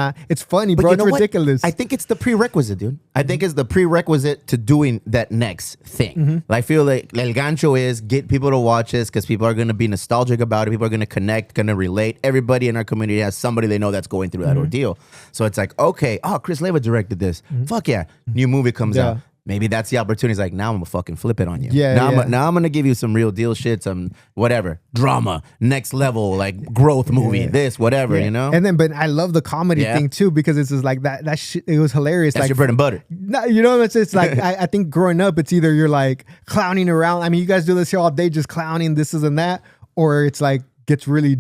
funny, bro. It's ridiculous. I think it's the prerequisite, dude. I think it's the prerequisite to doing that next thing. I feel like El Gancho is get people to watch this because people are going to be nostalgic about it. People are going to connect, going to relate. Everybody in our community has somebody they know that's going through that ordeal. So it's like, okay, Chris Leyva directed this. Fuck yeah. New movie comes out. Maybe that's the opportunity. It's like, now I'm gonna fucking flip it on you. Now I'm gonna give you some real deal shit, some whatever, drama, next level, like growth movie, this, whatever, And then, but I love the comedy thing too, because it's just like that shit, it was hilarious. That's like your bread and butter. It's like, I think growing up, it's either you're like clowning around. I mean, you guys do this here all day, just clowning, this and that, or it's like, gets really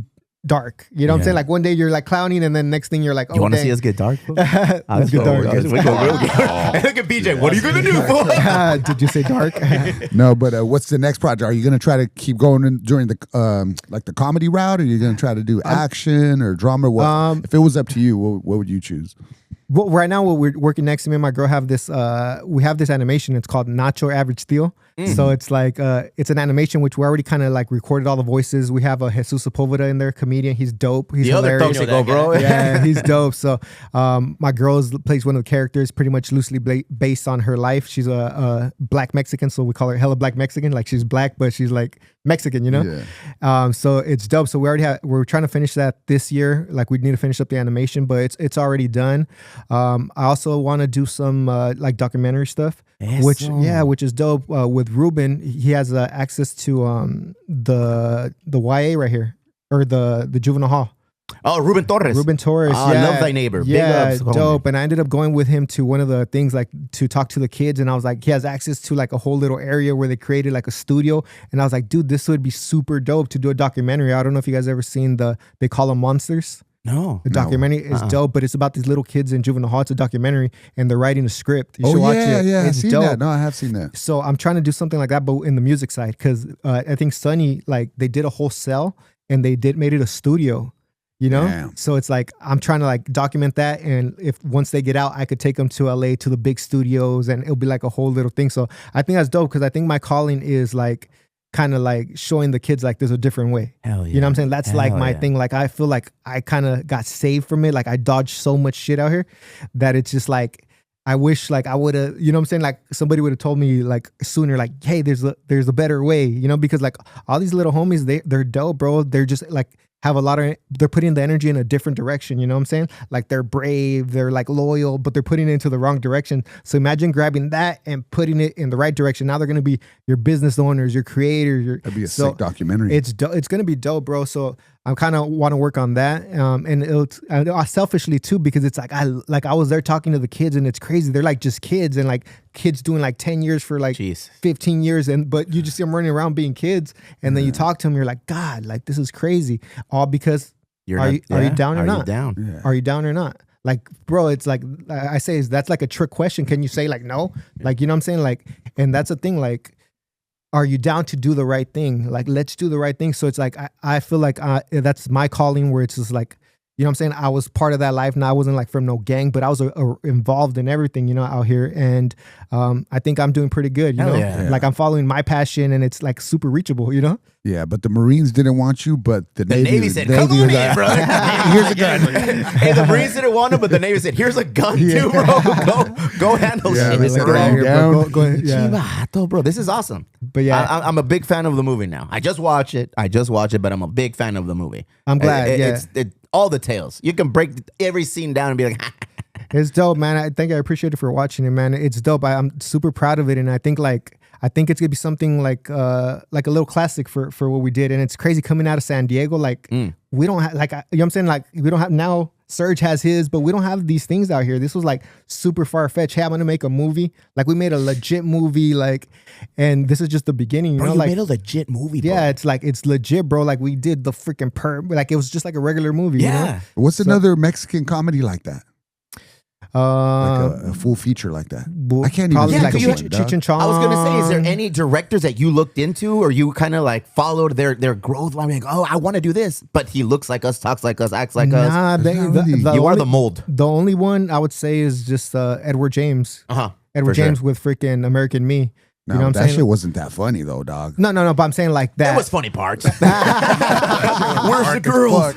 dark. You know what I'm saying? Like one day you're like clowning and then next thing you're like, oh, you want to see us get dark? Let's get dark. Look at BJ. What are you going to do, boy? Did you say dark? No, but what's the next project? Are you going to try to keep going during the like the comedy route? Or are you going to try to do action or drama? What, if it was up to you, what would you choose? Well, right now, what we're working next to me and my girl have this, we have this animation. It's called Nacho Average Steel. So it's like it's an animation which we already kind of like recorded all the voices. We have a Jesus Sepulveda in there, comedian. He's dope. He's hilarious. Bro. Yeah, he's dope. So my girl plays one of the characters, pretty much loosely based on her life. She's a black Mexican, so we call her hella black Mexican. Like she's black, but she's like Mexican, you know? Yeah. So it's dope. So we're trying to finish that this year. Like we need to finish up the animation, but it's already done. I also want to do some like documentary stuff, which is dope. With Ruben, he has access to the YA right here, or the juvenile hall. Oh, Ruben Torres. Yeah. Love Thy Neighbor. Yeah, Big ups, dope. And I ended up going with him to one of the things, like to talk to the kids. And I was like, he has access to like a whole little area where they created like a studio. And I was like, dude, this would be super dope to do a documentary. I don't know if you guys ever seen They Call Them Monsters. No. The documentary is dope, but it's about these little kids in juvenile hall. It's a documentary, and they're writing a script. You should watch it. Yeah, it's I've seen dope. that. No, I have seen that. So I'm trying to do something like that, but in the music side, because I think Sunny, like they did a whole cell and they made it a studio. You know, so it's like I'm trying to like document that, and if once they get out, I could take them to LA to the big studios, and it'll be like a whole little thing. So I think that's dope, because I think my calling is like kind of like showing the kids like there's a different way. Hell yeah. You know what I'm saying? That's like my thing. Like I feel like I kind of got saved from it. Like I dodged so much shit out here that it's just like I wish like I would have, you know what I'm saying? Like somebody would have told me like sooner, like, hey, there's a better way, you know, because like all these little homies, they're dope, bro. They're just like they're putting the energy in a different direction. You know what I'm saying? Like they're brave, they're like loyal, but they're putting it into the wrong direction. So imagine grabbing that and putting it in the right direction. Now they're going to be your business owners, your creators. That'd be a sick documentary. It's going to be dope, bro. So I kind of want to work on that. And it's selfishly too, because it's like, I was there talking to the kids, and it's crazy. They're like just kids, and like kids doing like 10 years for like 15 years. But you just see them running around being kids. And then you talk to them, you're like, God, like this is crazy. All because are you down or not? Yeah. Are you down or not? Like, bro, it's like, I say, that's like a trick question. Can you say like, no? Like, you know what I'm saying? Like, and that's the thing, like, are you down to do the right thing? Like, let's do the right thing. So it's like, I feel like that's my calling, where it's just like, you know what I'm saying? I was part of that life. Now I wasn't like from no gang, but I was involved in everything, you know, out here. And I think I'm doing pretty good, you know? Yeah. Like I'm following my passion, and it's like super reachable, you know? Yeah, but the Marines didn't want you, but the Navy said, come on in, brother. Here's a gun. Hey, the Marines didn't want him, but the Navy said, here's a gun too, bro. Go handle shit. Bro, this is awesome. But yeah, I'm a big fan of the movie now. I just watch it, but I'm a big fan of the movie. I'm glad. It's all the tales. You can break every scene down and be like, it's dope, man. I appreciate it for watching it, man. It's dope. I'm super proud of it, and I think it's gonna be something like a little classic for what we did. And it's crazy coming out of San Diego. Like we don't have, like, you know what I'm saying? Like we don't have, now Surge has his, but we don't have these things out here. This was like super far fetched. Hey, I'm gonna make a movie. Like we made a legit movie, like, and this is just the beginning. You like made a legit movie, bro. Yeah, it's like, it's legit, bro. Like we did the freaking like it was just like a regular movie. Yeah. You know? What's another Mexican comedy like that? Like a full feature like that. I can't even think like of one, Cheech and Chong. I was gonna say, is there any directors that you looked into, or you kind of like followed their growth line? Like, oh, I want to do this, but he looks like us, talks like us, acts like us. You are the mold. The only one I would say is just Edward James. Edward James with freaking American Me. No, you know what I'm that saying? shit wasn't that funny though, dog. No, but I'm saying like that. It was funny parts. Where's the girls?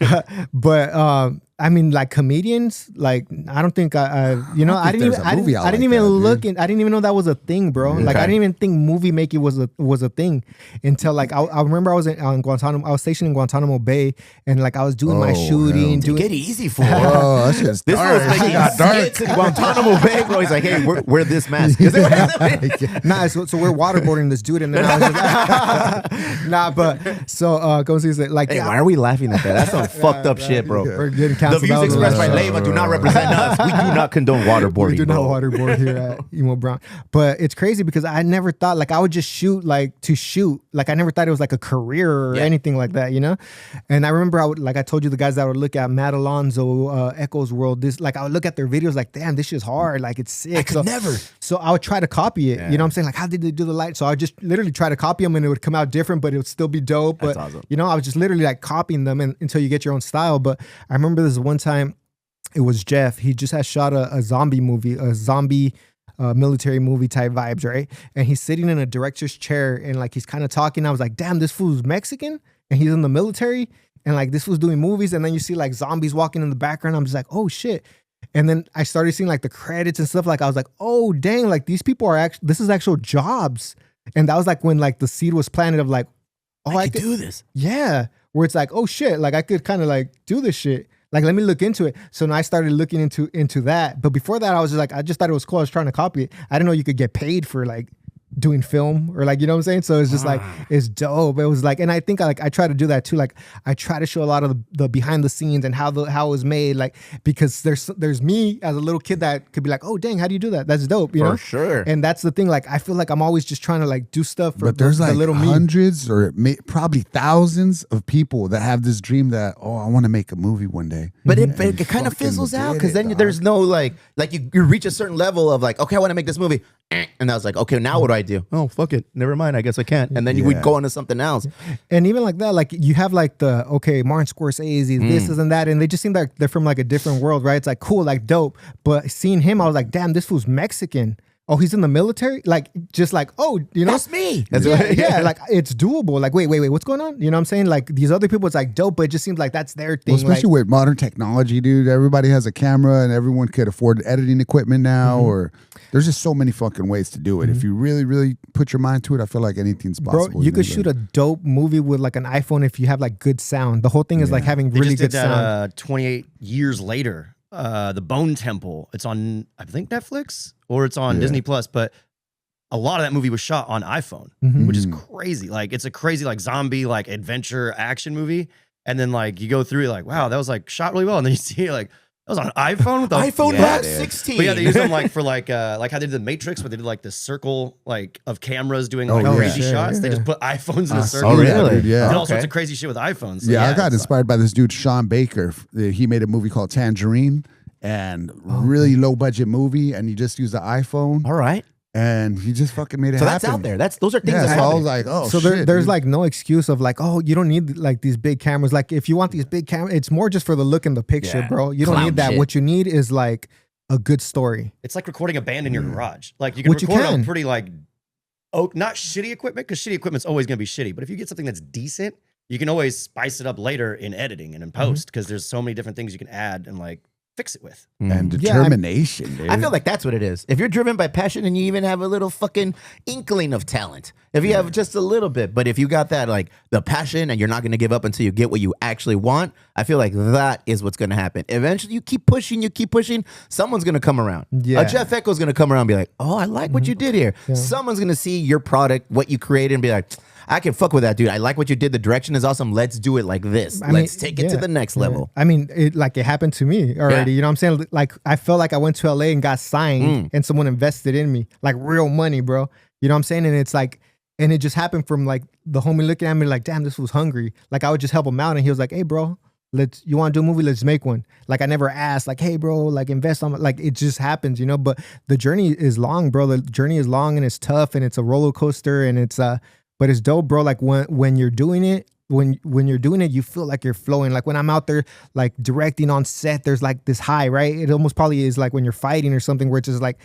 Yeah. But I mean, like comedians, like I don't think I didn't even know that was a thing, bro. Okay. Like I didn't even think movie making was a thing until like I remember I was on Guantanamo. I was stationed in Guantanamo Bay, and like I was doing my shooting. Get easy for it. Oh, that's just this dark. was making skits in Guantanamo Bay, bro. He's like, hey, wear this mask. Nah, so we're waterboarding this dude, and then I was just nah, but so go see like, hey, why are we laughing at that? That's some fucked up shit, bro. We're getting canceled. The views expressed by Leyva do not represent us. We do not condone waterboarding. We do not waterboard here at Emo Brown. But it's crazy because I never thought, like, I would just shoot like to shoot. Like I never thought it was like a career or anything like that, you know? And I remember like I told you, the guys that would look at Matt Alonso, Echo's World, I would look at their videos like, damn, this shit's hard. Like it's sick. I could never. So I would try to copy it. You know what I'm saying? Like, how did they do the light? So I would just literally try to copy them, and it would come out different, but it would still be dope. But That's awesome. You know, I was just literally like copying them until you get your own style. But I remember this one time, it was Jeff. He just had shot a zombie movie, a zombie military movie type vibes, right? And he's sitting in a director's chair and like he's kind of talking. I was like, damn, this fool's Mexican and he's in the military and like this was doing movies. And then you see like zombies walking in the background. I'm just like, oh shit. And then I started seeing like the credits and stuff. Like I was like, oh dang, like these people are actually, this is actual jobs. And that was like when like the seed was planted of like, oh, I could do this. Yeah. Where it's like, oh shit, like I could kind of like do this shit. Like, let me look into it. So now I started looking into that. But before that, I was just like, I just thought it was cool. I was trying to copy it. I didn't know you could get paid for like doing film or like, you know what I'm saying? So it's just like, it's dope. It was like, and I think I try to do that too. Like I try to show a lot of the behind the scenes and how it was made. Like, because there's me as a little kid that could be like, oh dang, how do you do that? That's dope. You know? For sure. And that's the thing. Like, I feel like I'm always just trying to like do stuff for but there's the like little hundreds or probably thousands of people that have this dream that, oh, I want to make a movie one day. But it kind of fizzles out because then there's no like you reach a certain level of like, okay, I want to make this movie. And I was like, okay, now what do I do? Oh, fuck it. Never mind. I guess I can't. And then you would go on to something else. And even like that, like you have like Martin Scorsese, this and that. And they just seem like they're from like a different world, right? It's like cool, like dope. But seeing him, I was like, damn, this fool's Mexican. Oh, he's in the military? Like, just like, oh, you know? That's me. Yeah, like it's doable. Like, wait, what's going on? You know what I'm saying? Like these other people, it's like dope, but it just seems like that's their thing. Well, especially with modern technology, dude. Everybody has a camera and everyone could afford editing equipment now, or there's just so many fucking ways to do it. If you really, really put your mind to it, I feel like anything's possible. Bro, you could shoot a dope movie with like an iPhone if you have like good sound. The whole thing is like having really good sound. 28 years later, The Bone Temple. It's on, I think, Netflix or it's on Disney Plus, but a lot of that movie was shot on iPhone, which is crazy. Like it's a crazy like zombie like adventure action movie, and then like you go through it like, wow, that was like shot really well, and then you see like that was on an iPhone with the iPhone Box 16. But yeah, they use them like for like how they did the Matrix, where they did like the circle like of cameras doing like crazy shots. They just put iPhones in a circle. Oh, really? Yeah. Did all sorts of crazy shit with iPhones. So, I got inspired by this dude Sean Baker. He made a movie called Tangerine, and really low budget movie, and he just used the iPhone. All right. And he just fucking made it happen. So that's out there. Those are things Yeah, that so I happen. was like, oh, So shit, there's dude. like no excuse of like, oh, you don't need like these big cameras. Like if you want these big cameras, it's more just for the look in the picture, Yeah. bro. You don't Clown need that. shit. What you need is like a good story. It's like recording a band in your garage. Like you can Which you record on can. pretty like, not shitty equipment, because shitty equipment's always going to be shitty. But if you get something that's decent, you can always spice it up later in editing and in post, because there's so many different things you can add and like fix it with. And determination, dude. I feel like that's what it is. If you're driven by passion and you even have a little fucking inkling of talent, if you have just a little bit, but if you got that, like the passion and you're not going to give up until you get what you actually want, I feel like that is what's going to happen. Eventually you keep pushing, someone's going to come around. Yeah. A Jeff Echo's going to come around and be like, oh, I like what you did here. Yeah. Someone's going to see your product, what you created, and be like, I can fuck with that, dude. I like what you did. The direction is awesome. Let's do it like this. Let's take it to the next level. I mean, it happened to me already. You know what I'm saying? Like, I felt like I went to LA and got signed and someone invested in me. Like, real money, bro. You know what I'm saying? And it's like, and it just happened from like the homie looking at me like, damn, this was hungry. Like, I would just help him out. And he was like, hey, bro, you want to do a movie? Let's make one. Like, I never asked, like, hey, bro, like, invest on, like, it just happens, you know? But the journey is long, bro. The journey is long and it's tough and it's a roller coaster and it's, but it's dope, bro. Like when you're doing it, when you're doing it, you feel like you're flowing. Like when I'm out there, like directing on set, there's like this high, right? It almost probably is like when you're fighting or something, where it's just like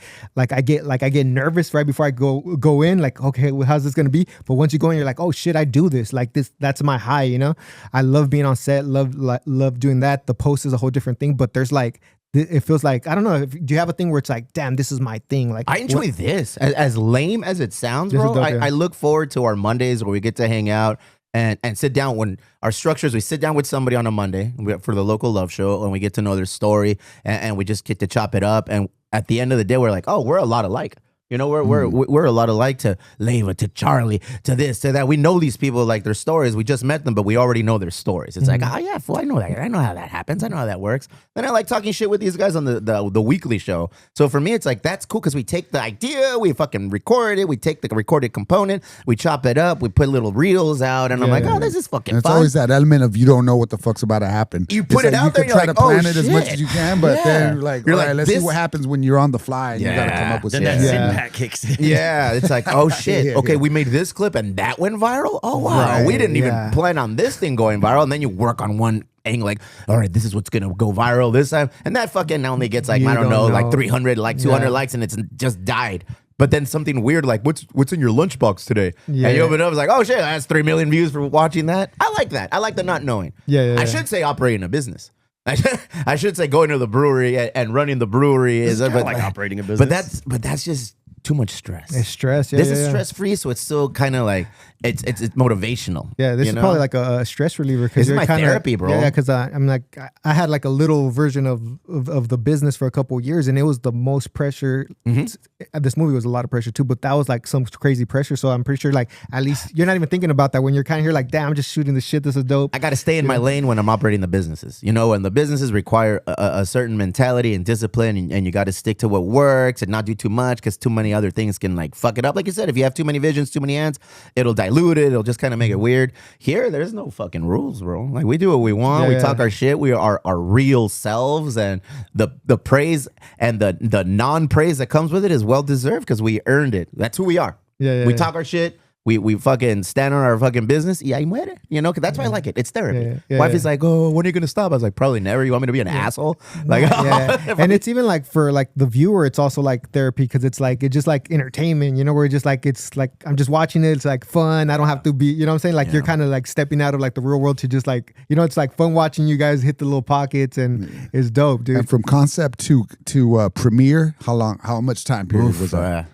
I get nervous right before I go in. Like, okay, well, how's this gonna be? But once you go in, you're like, oh shit, I do this. Like this, that's my high. You know, I love being on set. Love doing that. The post is a whole different thing. But there's like, it feels like, I don't know, do you have a thing where it's like, damn, this is my thing? Like, I enjoy this. As lame as it sounds, bro, I look forward to our Mondays where we get to hang out and sit down. When our structures, we sit down with somebody on a Monday for the local love show, and we get to know their story, and we just get to chop it up. And at the end of the day, we're like, oh, we're a lot alike. You know, we're a lot alike, to Leyva, to Charlie, to this, to that. We know these people, like their stories. We just met them, but we already know their stories. It's like, oh yeah, fool, I know that. I know how that happens. I know how that works. Then I like talking shit with these guys on the weekly show. So for me, it's like, that's cool, because we take the idea, we fucking record it, we take the recorded component, we chop it up, we put little reels out, and I'm like, this is fucking and fun. it's always that element of you don't know what the fuck's about to happen. You put it out there, you can try you're to like, plan it as much as you can, but then you're like, all right, let's see this- what happens when you're on the fly and you got to come up with Then something. that sit that kicks in. Yeah, it's like, oh shit. Okay, we made this clip and that went viral. Oh wow, we didn't even plan on this thing going viral. And then you work on one angle, like, all right, this is what's gonna go viral this time, and that fucking only gets like I don't know, like 300, like 200 likes, and it's just died. But then something weird like what's in your lunchbox today? Yeah. And you open it up, it's like, oh shit, that's 3 million views for watching that. I like that. I like the not knowing. I should say operating a business. I should say going to the brewery and running the brewery is like operating a business. But that's just too much stress. It's stress. This is stress free, so it's still kind of like it's motivational. Yeah, this is probably like a stress reliever. This is my therapy, bro. Yeah, because I'm like I had like a little version of the business for a couple of years, and it was the most pressure. This movie was a lot of pressure too, but that was like some crazy pressure. So I'm pretty sure like at least you're not even thinking about that when you're kind of here like, damn, I'm just shooting the shit. This is dope. I got to stay in my lane when I'm operating the businesses. You know, and the businesses require a certain mentality and discipline, and you got to stick to what works and not do too much because too many other things can like fuck it up. Like you said, if you have too many visions, too many hands, it'll dilute it. It'll just kind of make it weird. Here, there's no fucking rules, bro. Like we do what we want. We talk our shit. We are our real selves, and the praise and the non-praise that comes with it is well deserved because we earned it. That's who we are. We talk our shit. We fucking stand on our fucking business. Y ahí muere. You know, because that's why I like it. It's therapy. Wife is like, oh, when are you going to stop? I was like, probably never. You want me to be an asshole? Like, and it's even like for like the viewer, it's also like therapy because it's just like entertainment, you know, where it's like I'm just watching it. It's like fun. I don't have to be, you know what I'm saying? Like you're kind of like stepping out of like the real world to just like, you know, it's like fun watching you guys hit the little pockets and it's dope, dude. And from concept to premiere, how much time period was that?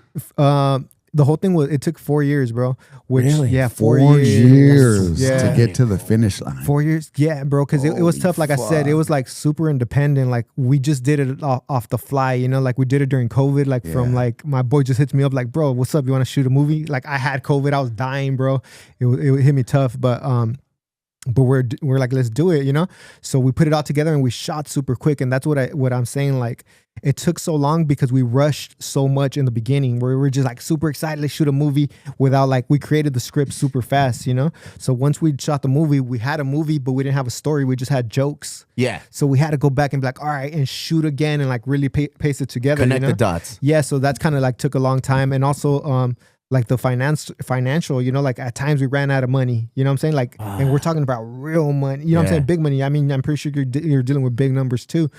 The whole thing it took 4 years, bro. Which, really? Yeah, 4 years to get to the finish line. 4 years, yeah, bro. Because it was tough. Like I said, it was like super independent. Like we just did it off the fly, you know. Like we did it during COVID. Like from like my boy just hits me up like, bro, what's up? You want to shoot a movie? Like I had COVID. I was dying, bro. It hit me tough, but we're like, let's do it, you know. So we put it all together and we shot super quick, and that's what I'm saying. Like it took so long because we rushed so much in the beginning, where we were just like super excited to shoot a movie without like we created the script super fast, you know. So once we shot the movie, we had a movie, but we didn't have a story. We just had jokes. Yeah. So we had to go back and be like, all right, and shoot again and like really paste it together. Connect the dots. Yeah. So that's kind of like took a long time, and also like the financial, you know, like at times we ran out of money, you know what I'm saying? Like, and we're talking about real money, you know what I'm saying? Big money. I mean, I'm pretty sure you're dealing with big numbers too,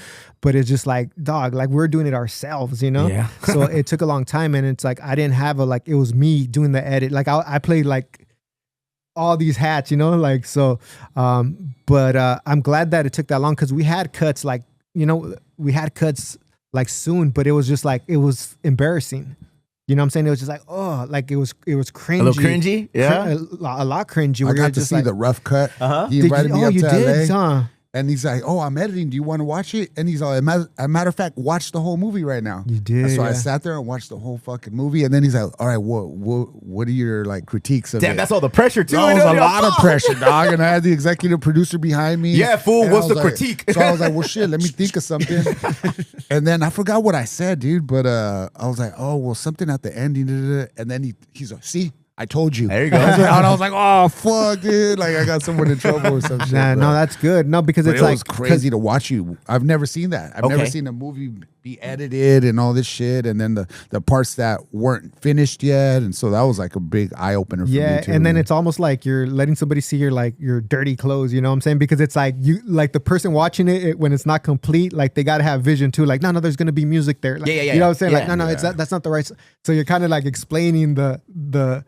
but it's just like, dog, like we're doing it ourselves, you know? Yeah. So it took a long time, and it's like, I didn't have it was me doing the edit. Like I played like all these hats, you know, like, so, but I'm glad that it took that long, because we had cuts like, you know, we had cuts like soon, but it was just like, it was embarrassing. You know what I'm saying? It was just like, oh, like it was cringy. A little cringy? Yeah. A lot cringy. I got to see the rough cut. He invited me up to LA. Huh? And he's like, oh, I'm editing. Do you want to watch it? And he's like, as a matter of fact, watch the whole movie right now. You did. And so I sat there and watched the whole fucking movie. And then he's like, all right, what are your like critiques of it? Damn, that's all the pressure too. That was a lot of pressure, dog. And I had the executive producer behind me. Yeah, fool, what's the critique? So I was like, well, shit, let me think of something. And then I forgot what I said, dude. But I was like, oh, well, something at the ending. And then he's like, see? I told you. There you go. And I was like, oh, fuck, dude. Like, I got someone in trouble or some shit. No, that's good. No, because it's like... It was crazy to watch you. I've never seen that. I've never seen a movie be edited and all this shit. And then the parts that weren't finished yet. And so that was like a big eye-opener for me, too. And then it's almost like you're letting somebody see your dirty clothes, you know what I'm saying? Because it's like, like the person watching it, when it's not complete, like they got to have vision, too. Like, no, there's going to be music there. Like, you know what I'm saying? Like, no, that's not the right... So you're kind of like explaining the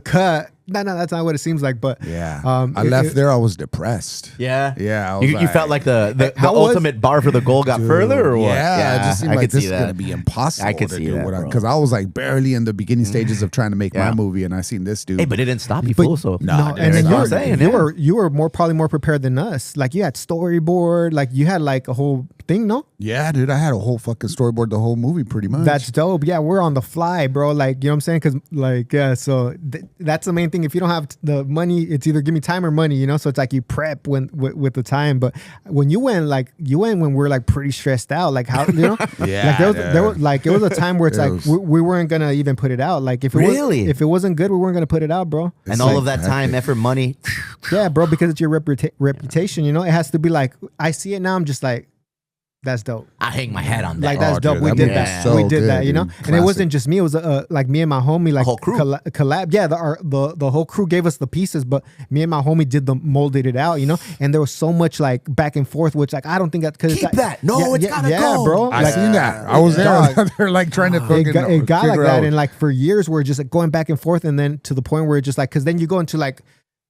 cut. No, that's not what it seems like. But I left there. I was depressed. Yeah. I was you felt like the ultimate bar for the goal got further, or what? Yeah, it just seemed like this is gonna be impossible. I could see that, because I was like barely in the beginning stages of trying to make my movie, and I seen this dude. Hey, but it didn't stop you, fool. So no, and then you were probably more prepared than us. Like you had storyboard, like you had like a whole thing, no? Yeah, dude, I had a whole fucking storyboard the whole movie, pretty much. That's dope. Yeah, we're on the fly, bro. Like, you know what I'm saying? Because like, so that's the main thing. If you don't have the money, it's either give me time or money, you know. So it's like you prep with the time. But when you went when we're like pretty stressed out, like how, you know, like there was like it was a time where it's like we weren't gonna even put it out. Like if it wasn't good, we weren't gonna put it out, bro. And all of that time, effort, money. Yeah, bro, because it's your reputation. You know, it has to be like, I see it now. I'm just like, that's dope. I hang my hat on that. Like that's dope. Dude, We that did movie that. is so We did that, good, you know. dude. And it Classic. wasn't just me. It was like me and my homie, like whole crew. collab. Yeah, the whole crew gave us the pieces, but me and my homie molded it out, you know. And there was so much like back and forth, which like I don't think that because Keep that. No, it's gotta go. bro. I Like, seen that. I was there. Dog. They're like trying to it got like figure that, out. and like for years we're just like going back and forth, and then to the point where it's just like because then you go into like,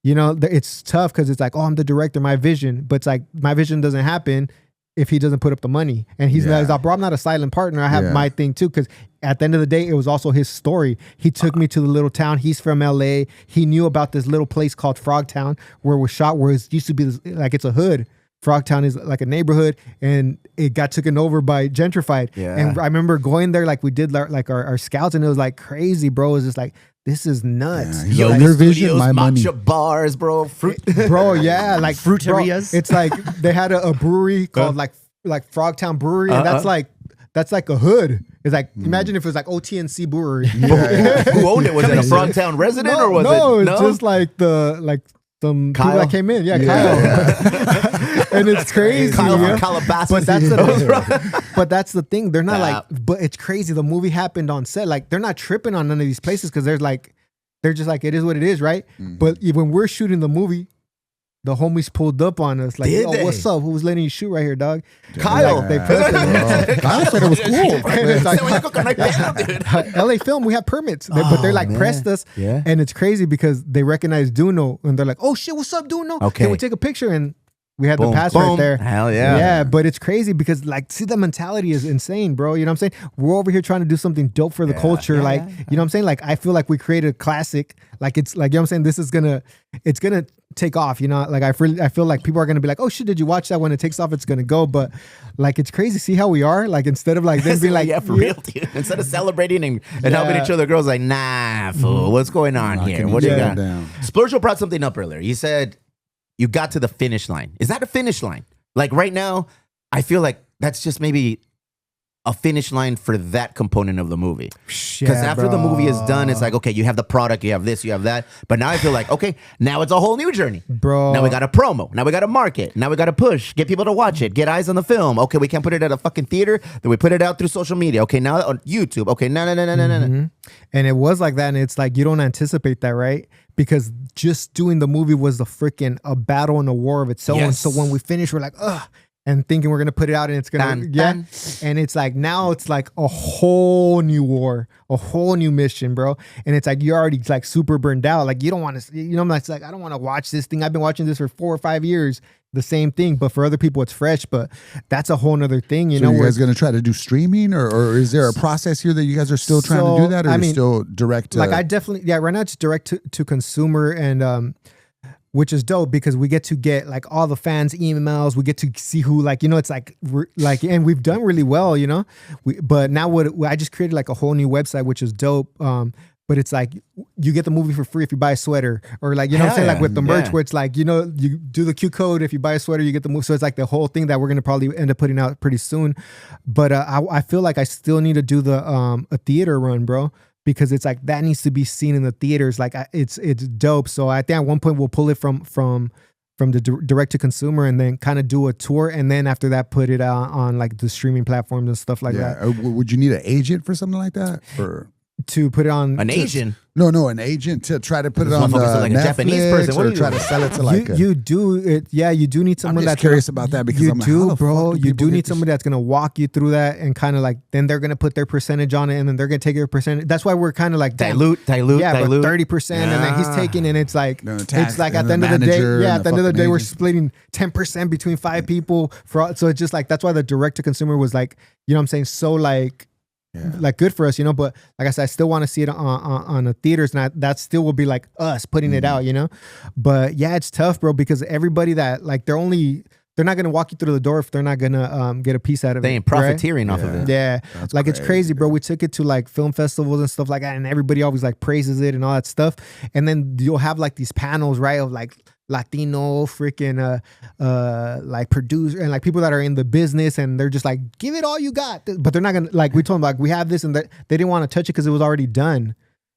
you know, it's tough because it's like, oh, I'm the director, my vision, but it's like my vision doesn't happen if he doesn't put up the money. And he's like, bro, I'm not a silent partner. I have my thing too. Because at the end of the day, it was also his story. He took me to the little town. He's from LA. He knew about this little place called Frogtown where it was shot, where it used to be this, like it's a hood. Frogtown is like a neighborhood, and it got taken over by gentrified. Yeah. And I remember going there, like we did like our scouts, and it was like crazy, bro. It was just like, this is nuts. Yeah. Your vision, my money. Matcha bars, bro. Fruit. Bro, yeah, like Fruiterias? Bro, it's like they had a brewery called like Frogtown Brewery, and that's like a hood. It's like imagine if it was like OTNC Brewery. Who owned it? Was it a Frogtown resident or was it? It's just like some Kyle? people that came in. Yeah, Kyle. And it's crazy. Kyle yeah. from Calabasas. But that's the thing. They're not like, but it's crazy. The movie happened on set. Like they're not tripping on none of these places because they're just like, it is what it is, right? But when we're shooting the movie, the homies pulled up on us like, yo, what's up? Who was letting you shoot right here, dog? Kyle. Like, they pressed us. Kyle said it was cool. And it's like, LA Film, we have permits, but they're like pressed us, and it's crazy because they recognize Duno, and they're like, "Oh shit, what's up, Duno? Okay. Can we take a picture?" And we had Boom, the pass boom. right there. Hell yeah. Yeah, but it's crazy because like, see, the mentality is insane, bro. You know what I'm saying? We're over here trying to do something dope for the culture, like you know what I'm saying? Like I feel like we created a classic. Like it's like, you know what I'm saying? This is gonna take off, you know? Like I feel like people are gonna be like, oh shit, did you watch that? When it takes off, it's gonna go. But like it's crazy. See how we are? Like instead of like them being like, yeah, for real, dude. Instead of celebrating and helping each other, girls like, nah, fool, what's going on here? What do you got? Splurgel brought something up earlier. He said you got to the finish line. Is that a finish line? Like right now, I feel like that's just maybe a finish line for that component of the movie. Because after the movie is done, it's like, okay, you have the product, you have this, you have that. But now I feel like, okay, now it's a whole new journey. Bro. Now we got to promo. Now we got to market. Now we got to push, get people to watch it, get eyes on the film. Okay, we can't put it at a fucking theater. Then we put it out through social media. Okay, now on YouTube. Okay, no. And it was like that, and it's like you don't anticipate that, right? Because just doing the movie was a battle and a war of itself. Yes. And so when we finish, we're like, ugh, and thinking we're gonna put it out and it's gonna Dun. And it's like now it's like a whole new war, a whole new mission, bro. And it's like you're already like super burned out. Like you don't want to, you know, it's like I don't want to watch this thing. I've been watching this for 4 or 5 years, the same thing. But for other people, it's fresh. But that's a whole nother thing, you know. You guys gonna try to do streaming, or is there a process here that you guys are still trying to do that, or still direct? Like I definitely, right now it's direct to consumer, and which is dope because we get like all the fans' emails. We get to see who, like, you know, it's like and we've done really well, you know. But now I just created like a whole new website, which is dope. But it's like you get the movie for free if you buy a sweater, or like, you know what I'm saying, like with the merch, where it's like, you know, you do the Q code, if you buy a sweater, you get the movie. So it's like the whole thing that we're gonna probably end up putting out pretty soon. But I feel like I still need to do the a theater run, bro. Because it's like that needs to be seen in the theaters. Like it's dope. So I think at one point we'll pull it from the direct to consumer, and then kind of do a tour, and then after that put it out on like the streaming platforms and stuff like that. Would you need an agent for something like that, or to put it on an agent? No, an agent to try to put it on like a Netflix, Japanese person. What or are you try to sell it to like you do it. Yeah, you do need someone I'm just that's curious about that, because you I'm like, do, how the bro. fuck do You people do get need this somebody that's gonna walk you through that, and kind of like then they're gonna put their percentage on it, and then they're gonna take your percentage. That's why we're kind of like dilute, yeah, but 30%, and then he's taking, and it's like it's like at the end of the day, at the end of the day, we're splitting 10% between 5 people so it's just like that's why the direct to consumer was like, you know what I'm saying, so like good for us, you know. But like I said, I still want to see it on the theaters, and that still will be like us putting it out, you know. But yeah, it's tough, bro, because everybody that like they're not gonna walk you through the door if they're not gonna get a piece out of it. They ain't profiteering off of it. Yeah, That's like it's crazy, bro. We took it to like film festivals and stuff like that, and everybody always like praises it and all that stuff. And then you'll have like these panels, right, of like Latino freaking like producer and like people that are in the business, and they're just like, give it all you got, but they're not gonna, like, we told them like we have this, and they didn't want to touch it because it was already done.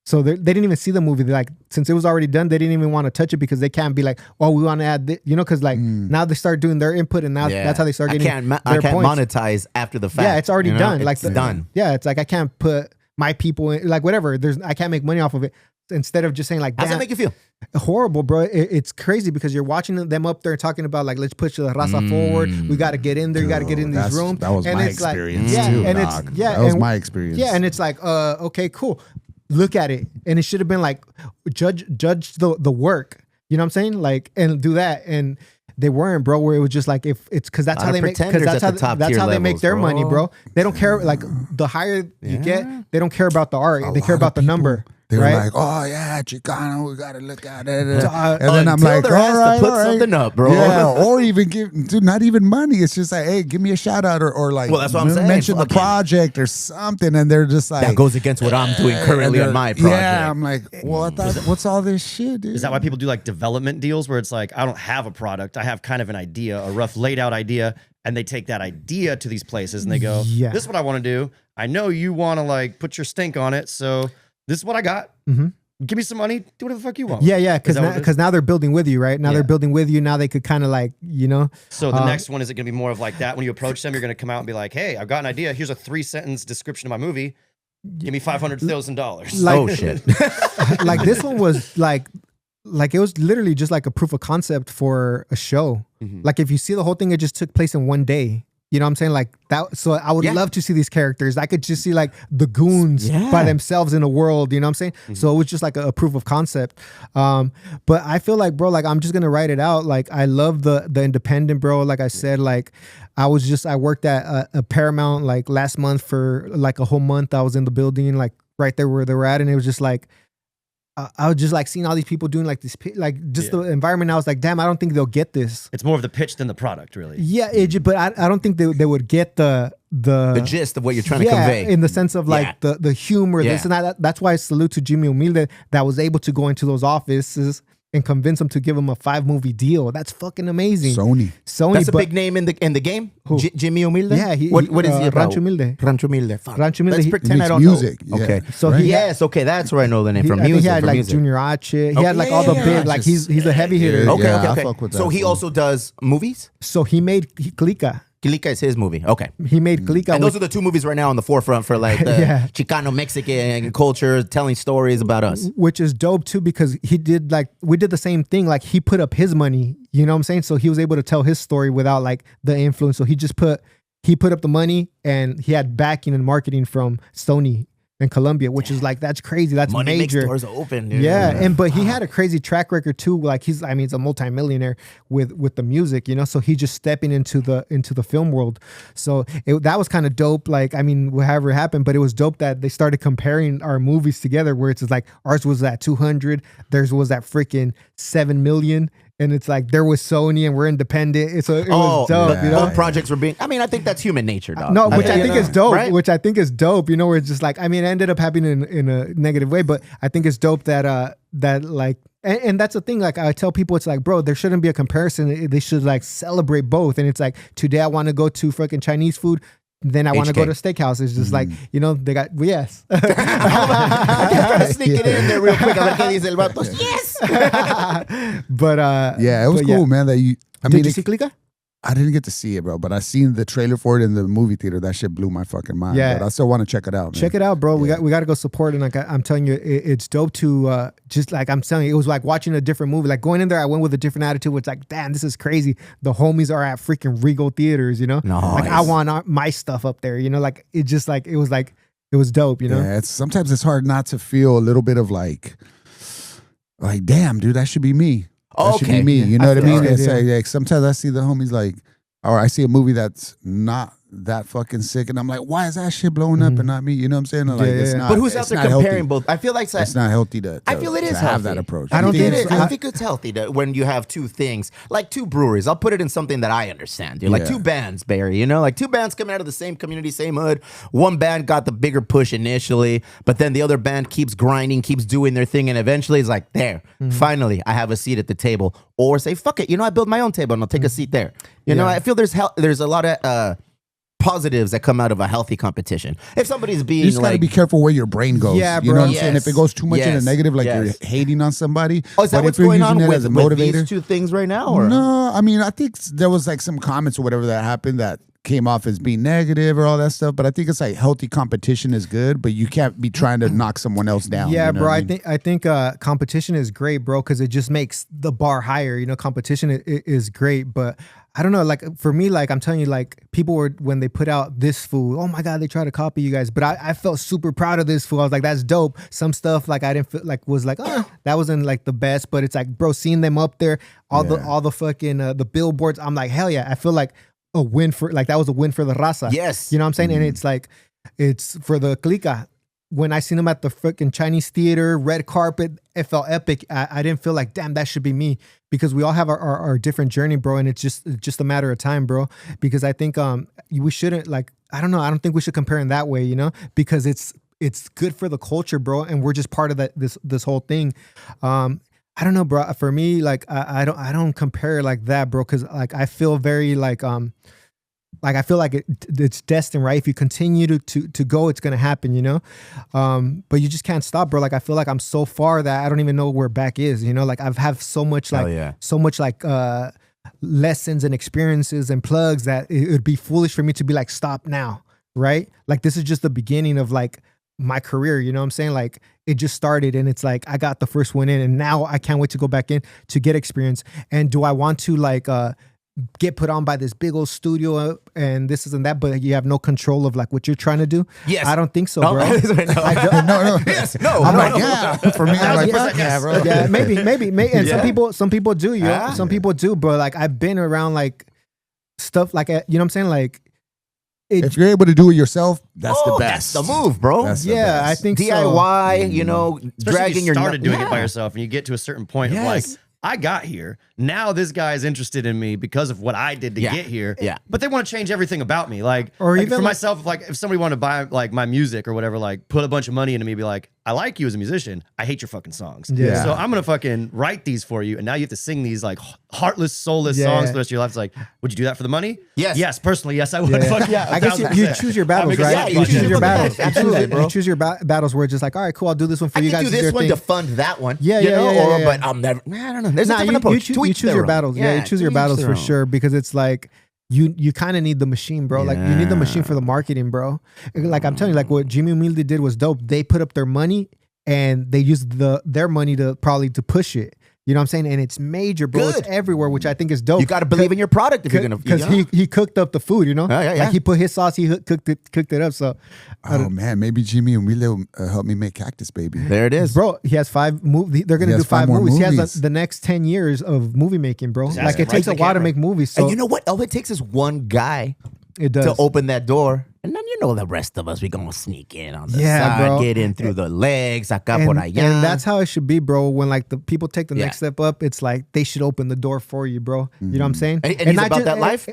So they didn't even see the movie. They're like, since it was already done, they didn't even want to touch it because they can't be like, oh, we want to add this, because like now they start doing their input and now that's how they start getting I can't monetize after the fact. Yeah, it's already done. It's done. Yeah, it's like I can't put my people in, like whatever. I can't make money off of it. Instead of just saying like, how does that make you feel? Horrible, bro. It's crazy because you're watching them up there talking about like, let's push the raza forward. We got to get in there. You got to get in these rooms. That was and my it's experience like, too. And that was my experience. Yeah, and it's like, okay, cool. Look at it, and it should have been like, judge the work. You know what I'm saying? Like, and do that, and they weren't, bro. Where it was just like, if it's because that's how they make, because that's how they make their money, bro. They don't care. Like the higher you get, they don't care about the art. They care about the number. They were right? like, oh yeah, Chicano, we gotta look at it. And then I'm like, all right, put something up, bro. Yeah, or even not even money. It's just like, hey, give me a shout out or like, well, that's what I'm saying. Mention the project or something, and they're just like, that goes against what I'm doing currently on my project. Yeah, I'm like, well, I thought, what's all this shit, dude? Is that why people do like development deals where it's like, I don't have a product, I have kind of an idea, a rough laid out idea, and they take that idea to these places and they go, this is what I want to do. I know you want to like put your stink on it, so this is what I got. Give me some money, do whatever the fuck you want. Yeah, because now they're building with you, right? Now they're building with you. Now they could kind of like, So the next one, is it going to be more of like that? When you approach them, you're going to come out and be like, hey, I've got an idea. Here's a 3-sentence description of my movie. Give me $500,000. Oh, shit. Like this one was like it was literally just like a proof of concept for a show. Like if you see the whole thing, it just took place in one day. You know what I'm saying? Like that. So I would love to see these characters. I could just see like the goons by themselves in a world. You know what I'm saying? So it was just like a proof of concept. But I feel like, bro, like I'm just going to write it out. Like I love the independent, bro. Like I said, like I worked at a Paramount like last month for like a whole month. I was in the building, like right there where they were at. And it was just like, I was just like seeing all these people doing like this, like just the environment. I was like, damn, I don't think they'll get this. It's more of the pitch than the product, really. Yeah, but I don't think they would get the gist of what you're trying to convey. In the sense of like the humor. This and that. That's why I salute to Jimmy Humilde that was able to go into those offices and convince them to give him a 5-movie deal. That's fucking amazing. Sony. That's a big name in the game. Jimmy Humilde. Yeah. What is he about? Rancho Humilde. Rancho Humilde. Fuck. Rancho Humilde. Let's pretend I don't music. know. Okay. So okay. That's where I know the name from. I think Music. he had like music. Junior H. He had like all the big. Like he's a heavy hitter. Okay. So he also does movies. So he made Clica. Clica is his movie. Okay. He made Clica. And those are the 2 movies right now on the forefront for like the Chicano Mexican culture, telling stories about us. Which is dope too, because we did the same thing. Like he put up his money, you know what I'm saying? So he was able to tell his story without like the influence. So he put up the money and he had backing and marketing from Sony and Columbia, which is like, that's crazy. That's money major. Makes doors open, dude. Yeah. But he had a crazy track record too. Like he's a multimillionaire with the music, so he just stepping into the film world. So that was kind of dope. Like, I mean, however it happened, but it was dope that they started comparing our movies together where it's like ours was at 200, theirs was at freaking 7 million. And it's like there was Sony and we're independent. So it was dope. Both projects were being. I mean, I think that's human nature, dog. No, which I think is dope. Right? Which I think is dope. Where it's just like, I mean, it ended up happening in a negative way, but I think it's dope that like, and that's the thing. Like I tell people, it's like, bro, there shouldn't be a comparison. They should like celebrate both. And it's like, today I want to go to fucking Chinese food. Then I want to go to steakhouse. It's just like, they got, yes. I'm trying to sneak it in there real quick. A ver qué dice el vato. Yes. But it was cool, man. That you. Did you see Clica? I didn't get to see it, bro, but I seen the trailer for it in the movie theater. That shit blew my fucking mind. Yeah. But I still want to check it out, man. Check it out, bro. We got to go support it. And like I'm telling you, it's dope to just like I'm telling you, it was like watching a different movie. Like going in there, I went with a different attitude. It's like, damn, this is crazy. The homies are at freaking Regal theaters, Like I want my stuff up there, Like it just like it was dope, Yeah, sometimes it's hard not to feel a little bit of like damn, dude, that should be me. That should be me. You know what I mean? It's like sometimes I see the homies like, or I see a movie that's not that fucking sick, and I'm like, why is that shit blowing up and not me? You know what I'm saying? Like, it's not. But who's out there comparing both? I feel like it's not healthy to I feel it is to healthy. have that approach. I don't think it is. I think it's healthy when you have 2 things, like 2 breweries. I'll put it in something that I understand. Like 2 bands, Barry. Like 2 bands coming out of the same community, same hood. One band got the bigger push initially, but then the other band keeps grinding, keeps doing their thing, and eventually it's like, there, finally, I have a seat at the table. Or say, fuck it, I build my own table and I'll take a seat there. I feel there's a lot of positives that come out of a healthy competition. If somebody's being You just got to like, be careful where your brain goes. Yeah, you know bro. what I'm saying? If it goes too much in a negative, like you're hating on somebody. oh, is that but what's if you're going using on it with, as a with motivator, these two things right now? Or? no, I mean, I think there was like some comments or whatever that happened that came off as being negative or all that stuff. But I think it's like healthy competition is good, but you can't be trying to knock someone else down. Yeah, you know bro. what I think competition is great, bro, because it just makes the bar higher. You know, competition is great, but I don't know. Like for me, like I'm telling you, like people were when they put out this food. Oh my god, they try to copy you guys, but I felt super proud of this food. I was like, that's dope. Some stuff like I didn't feel like was like, that wasn't like the best, but it's like, bro, seeing them up there, all the fucking the billboards. I'm like, hell yeah, I feel like a win for like that was a win for the raza. Yes, you know what I'm saying, and it's like it's for the clica. When I seen them at the freaking Chinese theater, red carpet, it felt epic. I didn't feel like, damn, that should be me, because we all have our different journey, bro, and it's just a matter of time, bro. Because I think we shouldn't like, I don't know, I don't think we should compare in that way, you know, because it's good for the culture, bro, and we're just part of that this whole thing. I don't know, bro. For me, like I don't compare like that, bro, because like I feel very like I feel like it's destined, right? If you continue to go, it's gonna happen, you know. But you just can't stop, bro. Like I feel like I'm so far that I don't even know where back is, you know. Like I've have so much like lessons and experiences and plugs that it would be foolish for me to be like, stop now, right? Like this is just the beginning of like my career, you know what I'm saying? Like it just started, and it's like I got the first one in, and now I can't wait to go back in to get experience. And do I want to like get put on by this big old studio and this and that, but you have no control of like what you're trying to do? Yes. I don't think so, No. bro. I don't, no. Yes, no. I'm no, like, no. yeah. For me, I'm like, fuck yeah, bro. Yeah, maybe. And Yeah. some people do, you know? Some people do, but like I've been around like stuff like, you know what I'm saying? Like if you're able to do it yourself, that's the That's best. the move, bro. That's the yeah, best. I think so. DIY, you know, Especially dragging if you your started doing it by Yeah. yourself, and you get to a certain point of Yes. like, I got here. Now this guy is interested in me because of what I did to get here. Yeah. But they want to change everything about me. Like, Or like even for like- myself, like if somebody wanted to buy like my music or whatever, like put a bunch of money into me, be like, I like you as a musician. I hate your fucking songs. Yeah. So I'm gonna fucking write these for you, and now you have to sing these like heartless, soulless Yeah. songs for the rest of your life. It's like, would you do that for the money? Yes. Yes, personally, yes, I would. Yeah. Fuck yeah. I guess you 1000%. choose your battles, I'm right? excited You about choose that. your battles. Absolutely, bro. You choose your battles where it's just like, all right, cool, I'll do this one for I you can guys. do It's this your one thing. to fund that one. Yeah, you yeah, know? yeah, Or, yeah. but I'm never. I don't know. There's a Nah, different approach. To you each choose their your own. battles. Yeah, you choose your to each battles their for own. sure, because it's like you kind of need the machine, bro. Like you need the machine for the marketing, bro. Like I'm telling you, like what Jimmy Humilde did was dope. They put up their money and they used their money to push it. You know what I'm saying? And it's major, bro. Good. It's everywhere, which I think is dope. You got to believe in your product if you're gonna. because he cooked up the food, you know. Yeah. Like he put his sauce, he cooked it up. So, Oh man, maybe Jimmy and Will help me make Cactus Baby. There it is, bro, he has 5 movies. They're gonna He do has 5 5 more movies. He has movies. the next 10 years of movie making, bro. Just Like ask him it takes right a to the while to camera. make movies. So and you know what? All it takes is one guy it does. to open that door, and then you know the rest of us, we gonna sneak in on the Yeah, side, bro. get in through the legs, acá and, por allá. and that's how it should be, bro. When like the people take the Yeah. next step up, it's like they should open the door for you, bro. You know what I'm saying? And he's not about that life?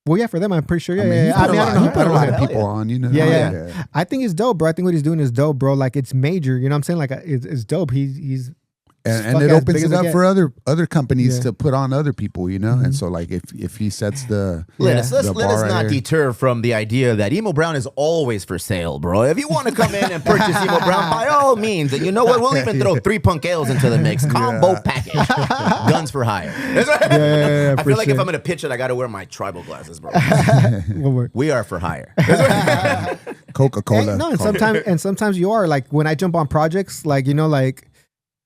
Well, yeah, for them, I'm pretty sure. Yeah, I mean, yeah. he yeah. put I mean, I don't know. he put a lot of Hell people yeah. on, you know. Yeah. I think it's dope, bro. I think what he's doing is dope, bro. Like it's major. You know what I'm saying? Like it's dope. He's And fuck it as opens big as it it up get. for other companies Yeah. to put on other people, you know. And so like if he sets the Let us the let us bar right not here. deter from the idea that Emo Brown is always for sale, bro. If you want to come in and purchase Emo Brown, by all means. And you know what? We'll even throw 3 punk ales into the mix. Combo package. Guns for hire. yeah, I for feel like if sure. I'm going to pitch it, I got to wear my tribal glasses, bro. One word. We are for hire. Coca-Cola. Hey, no, and sometimes you are like when I jump on projects, like you know, like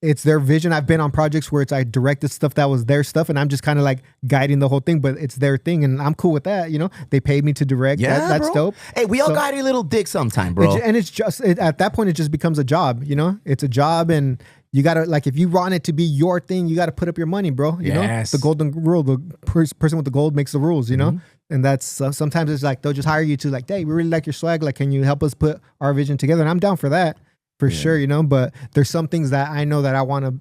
it's their vision. I've been on projects where it's I directed stuff that was their stuff, and I'm just kind of like guiding the whole thing, but it's their thing, and I'm cool with that. You know, they paid me to direct. Yeah, That's bro. dope. Hey, we all So- got a little dick sometime, bro. It's just at that point, it just becomes a job. You know, it's a job, and you gotta like if you want it to be your thing, you gotta put up your money, bro. You know, Yes. the golden rule: the person with the gold makes the rules. You know. And that's sometimes it's like they'll just hire you to like, hey, we really like your swag. Like, can you help us put our vision together? And I'm down for that, for sure, you know. But there's some things that I know that I want to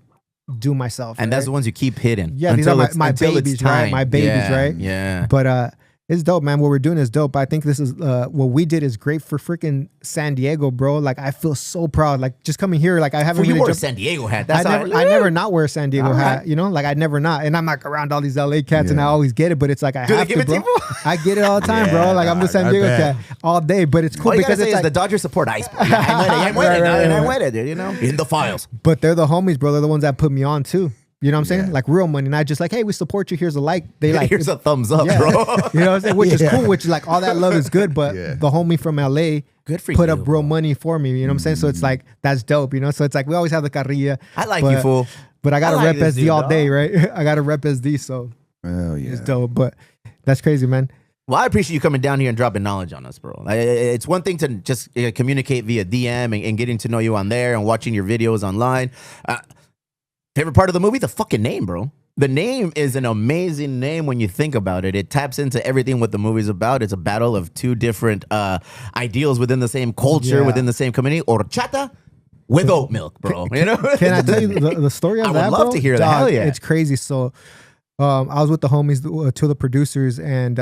do myself, and that's the right? ones you keep hidden. Yeah, these are until my it's- until it's babies, right? time. My babies, Yeah, right? Yeah. But It's dope, man. What we're doing is dope. I think this is what we did is great for freaking San Diego, bro. Like I feel so proud. Like just coming here, like I haven't. You really wore a San Diego hat. That's I never not wear a San Diego hat. You know, like I never not. And I'm like around all these LA cats, and I always get it. But it's like I have to, bro. I get it all the time, bro. Like I'm the San Diego cat all day. But it's cool because it's like the Dodgers support ice. I went it, dude. You know, in the files. But they're the homies, bro. They're the ones that put me on too. You know what I'm saying? Like real money, not just like, hey, we support you. Here's a like. They like here's a thumbs up, bro. You know what I'm saying? Which is cool. Which is like all that love is good. But the homie from LA put up real money for me. You know what I'm saying? So it's like that's dope. You know. So it's like we always have the carrilla. I like you, fool. But I gotta rep SD all day, right? I gotta rep SD. So it's dope. But that's crazy, man. Well, I appreciate you coming down here and dropping knowledge on us, bro. It's one thing to just communicate via DM and getting to know you on there and watching your videos online. Favorite part of the movie? The fucking name, bro. The name is an amazing name when you think about it. It taps into everything what the movie's about. It's a battle of two different ideals within the same culture, within the same community. Horchata with oat milk, bro. You know? Can I tell you the story of that, I would love to hear that. Hell yeah. It's crazy. So I was with the homies, two of the producers, and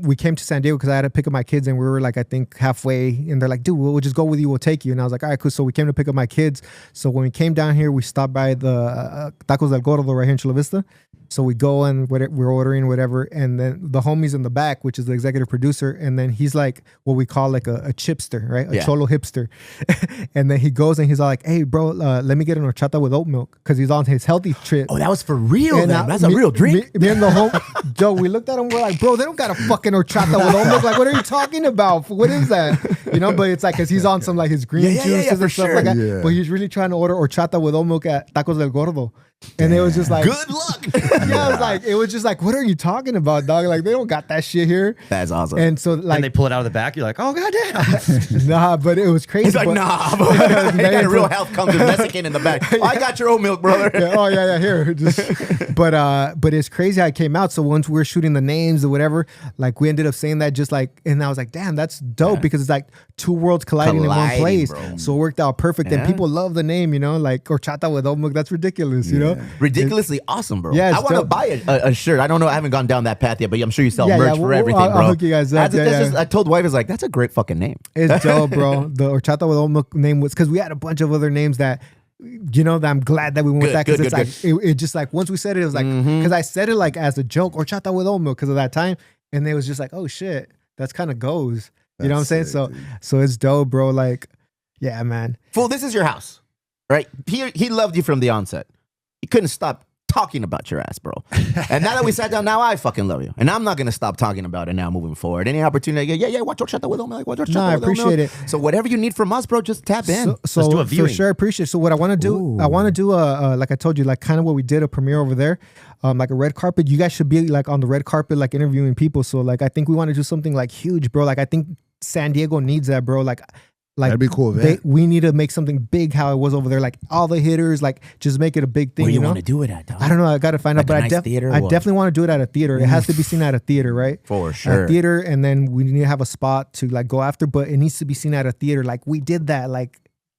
we came to San Diego because I had to pick up my kids, and we were like, I think halfway, and they're like, dude, we'll just go with you, we'll take you. And I was like, all right, cool. So we came to pick up my kids. So when we came down here, we stopped by the Tacos del Gordo right here in Chula Vista. So we go and we're ordering whatever, and then the homies in the back, which is the executive producer, and then he's like what we call like a chipster, right? A cholo hipster. And then he goes and he's all like, hey, bro, let me get an horchata with oat milk because he's on his healthy trip. Oh, that was for real, and that's a real drink. Me and the home, Joe, we looked at him, we're like, bro, they don't got a fucking horchata with oat milk. Like, what are you talking about? What is that? You know, but it's like, because he's on some like his green juices and stuff like that. Yeah. But he's really trying to order horchata with oat milk at Tacos del Gordo. And it was just like, good luck. It was just like, what are you talking about, dog? Like, they don't got that shit here. That's awesome. And so, like, and they pull it out of the back. You're like, oh goddamn. Nah, but it was crazy. He's like, nah, bro. You got a real health comes with Mexican in the back. Oh, I got your oat milk, brother. Here. But it's crazy how it came out. So once we were shooting the names or whatever, like we ended up saying that just like, and I was like, damn, that's dope because it's like two worlds colliding in one place. Bro. So it worked out perfect. And people love the name, you know, like horchata with oat milk. That's ridiculous, you know? Ridiculously awesome, bro. Yeah, I want to buy a shirt. I don't know. I haven't gone down that path yet, but I'm sure you sell merch for everything, bro. I'll hook you guys up. I told wife, is like, that's a great fucking name. It's dope, bro. The horchata with oat milk name was because we had a bunch of other names that, you know, that I'm glad that we went with that because it's like it just like once we said it was like because I said it like as a joke horchata with oat milk because of that time, and it was just like, oh shit, that's kind of goes. You know what I'm saying? So it's dope, bro. Like, yeah, man. Fool, this is your house, right? He loved you from the onset. He couldn't stop talking about your ass, bro. And now that we sat down, now I fucking love you. And I'm not going to stop talking about it now moving forward. Any opportunity, watch horchata with oat milk, watch horchata with oat milk. I appreciate it. So whatever you need from us, bro, just tap in. So let's do a viewing. For sure, appreciate it. So what I want to do, I want to do like I told you, like kind of what we did, a premiere over there, like a red carpet. You guys should be like on the red carpet, like interviewing people. So like I think we want to do something like huge, bro. Like I think San Diego needs that, bro. Like that'd be cool. We need to make something big how it was over there. Like all the hitters, like just make it a big thing. Where you want to do it at, dog? I don't know. I got to find out. But I definitely want to do it at a theater. It has to be seen at a theater, right? For sure. A theater, and then we need to have a spot to like go after. But it needs to be seen at a theater. Like we did that.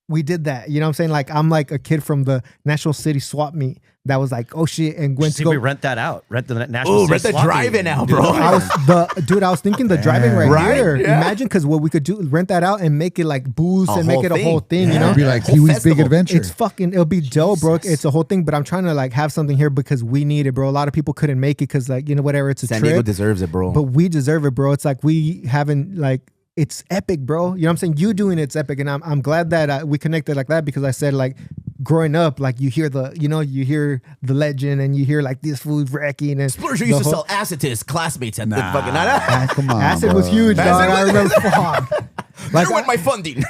You know what I'm saying? Like I'm like a kid from the National City swap meet that was like, oh shit, and went to go. We rent that out. Rent the National City. Rent the drive-in out, bro. I was thinking the drive-in right here. Yeah. Imagine, because what we could do, rent that out and make it like booths and make it a whole thing. You know, it'd be like Pee-wee's Big Adventure. It'll be dope, bro. It's a whole thing. But I'm trying to like have something here because we need it, bro. A lot of people couldn't make it because like, you know, whatever. It's a San trip. Diego deserves it, bro. But we deserve it, bro. It's like we haven't like. It's epic, bro. You know what I'm saying? You doing it's epic, and I'm glad that we connected like that because I said like growing up, like you hear the legend and you hear like this food wrecking and Splurger used to sell acid to his classmates at the fucking come on, acid bro. was huge, dog. I remember. Like went my funding.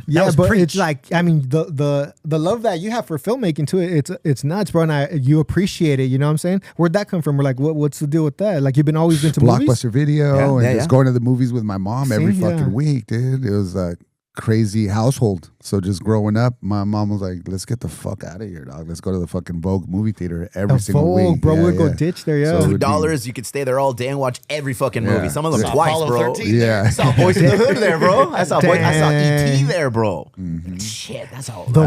Yeah, but it's like, I mean, the love that you have for filmmaking too, it's nuts, bro. And you appreciate it. You know what I'm saying? Where'd that come from? We're like, what's the deal with that? Like you've been always into Blockbuster movies? Video and just going to the movies with my mom every fucking week, dude. It was like crazy household. So just growing up, my mom was like, let's get the fuck out of here, dog. Let's go to the fucking Vogue movie theater every single week. Bro, we'd go ditch there, yeah. So $2, you could stay there all day and watch every fucking movie. Some of them twice, Apollo bro. 13 yeah. I saw Boys in the Hood there, bro. I saw E.T. there, bro. Shit, that's all. The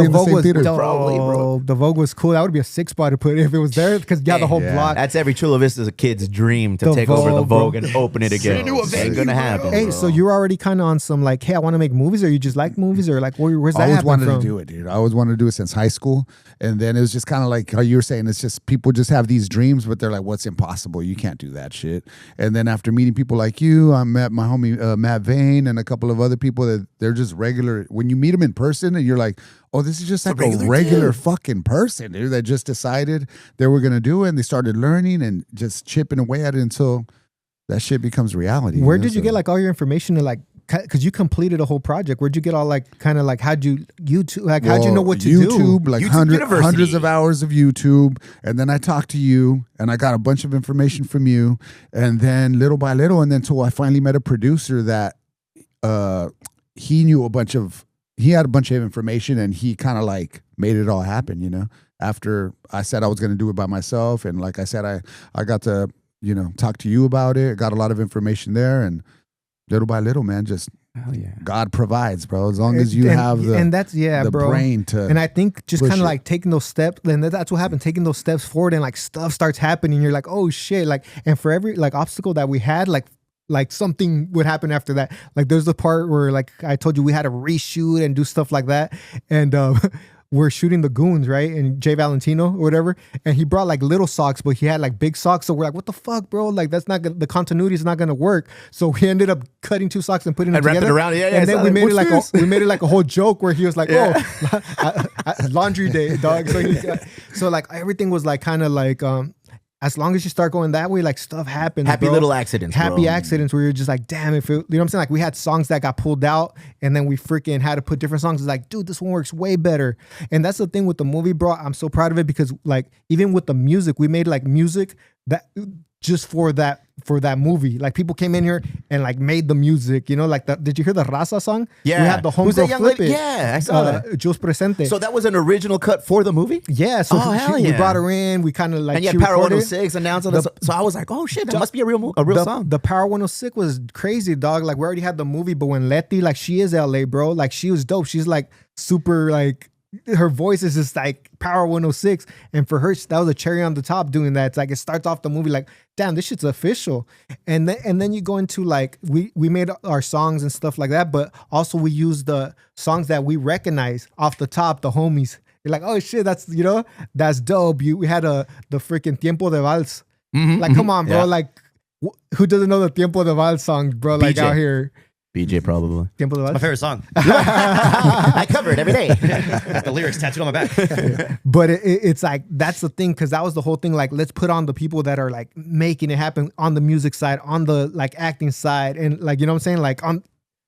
Vogue was theater. dope. Probably, bro. dope. The Vogue was cool. That would be a sick spot to put if it was there because the whole block. That's every Chula Vista kid's dream to take over the Vogue and open it again. It's gonna happen. Hey, so you're already kind of on some like, hey, I want to make movies, or you just like movies, or like where's that? I always wanted from? to do it, dude. I always wanted to do it since high school, and then it was just kind of like how you were saying. It's just people just have these dreams, but they're like, "What's impossible? You can't do that shit." And then after meeting people like you, I met my homie Matt Vane and a couple of other people that they're just regular. When you meet them in person, and you're like, "Oh, this is just like a regular fucking person, dude." That just decided they were gonna do it, and they started learning and just chipping away at it until that shit becomes reality. Where did you get like all your information to like? Because you completed a whole project. Where'd you get all like kind of like how'd you YouTube? Like how'd you know what to YouTube, do? Like YouTube hundreds of hours of YouTube, and then I talked to you, and I got a bunch of information from you, and then little by little, and then until I finally met a producer that he knew he had a bunch of information, and he kind of like made it all happen, you know. After I said I was going to do it by myself, and like I said, I got to talk to you about it. Got a lot of information there, and little by little, man, just God provides, bro. As long as you have the brain to. And I think just kind of like taking those steps, and that's what happened. Taking those steps forward, and like stuff starts happening. You're like, oh shit! Like, and for every like obstacle that we had, like something would happen after that. Like there's the part where like I told you we had to reshoot and do stuff like that, and we're shooting the Goons, right? And Jay Valentino or whatever, and he brought like little socks, but he had like big socks. So we're like, what the fuck, bro? Like that's not the continuity is not gonna work. So we ended up cutting two socks and putting them together. Wrapping around, and then we made it like a whole joke where he was like, laundry day, dog. So like everything was like kind of like as long as you start going that way, like stuff happens. Happy little accidents. Happy accidents where you're just like, damn, you know what I'm saying? Like we had songs that got pulled out, and then we freaking had to put different songs. It's like, dude, this one works way better. And that's the thing with the movie, bro. I'm so proud of it because like even with the music, we made like music that just for that movie. Like people came in here and like made the music, you know, like did you hear the Raza song? Yeah. We had the homegirl flip it. Yeah, I saw that. Jules Presente. So that was an original cut for the movie? Yeah. So we brought her in. We kind of like, and you had Power 106 announced on so I was like, oh shit, that must be a real song. The Power 106 was crazy, dog. Like we already had the movie, but when Letty, like she is LA, bro. Like she was dope. She's like super like, her voice is just like Power 106, and for her that was a cherry on the top doing that. It's like it starts off the movie like, damn, this shit's official. And then you go into like we made our songs and stuff like that, but also we use the songs that we recognize off the top, the homies. You're like, oh shit, that's that's dope. We had the freaking Tiempo de Vals. Like come on, bro. Yeah. Like who doesn't know the Tiempo de Vals song, bro? Like BJ. Out here. BJ probably. Tiempo de Vals. My favorite song. I cover it every day. Got the lyrics tattooed on my back. But it's like, that's the thing, because that was the whole thing. Like, let's put on the people that are like making it happen on the music side, on the like acting side. And like, you know what I'm saying? Like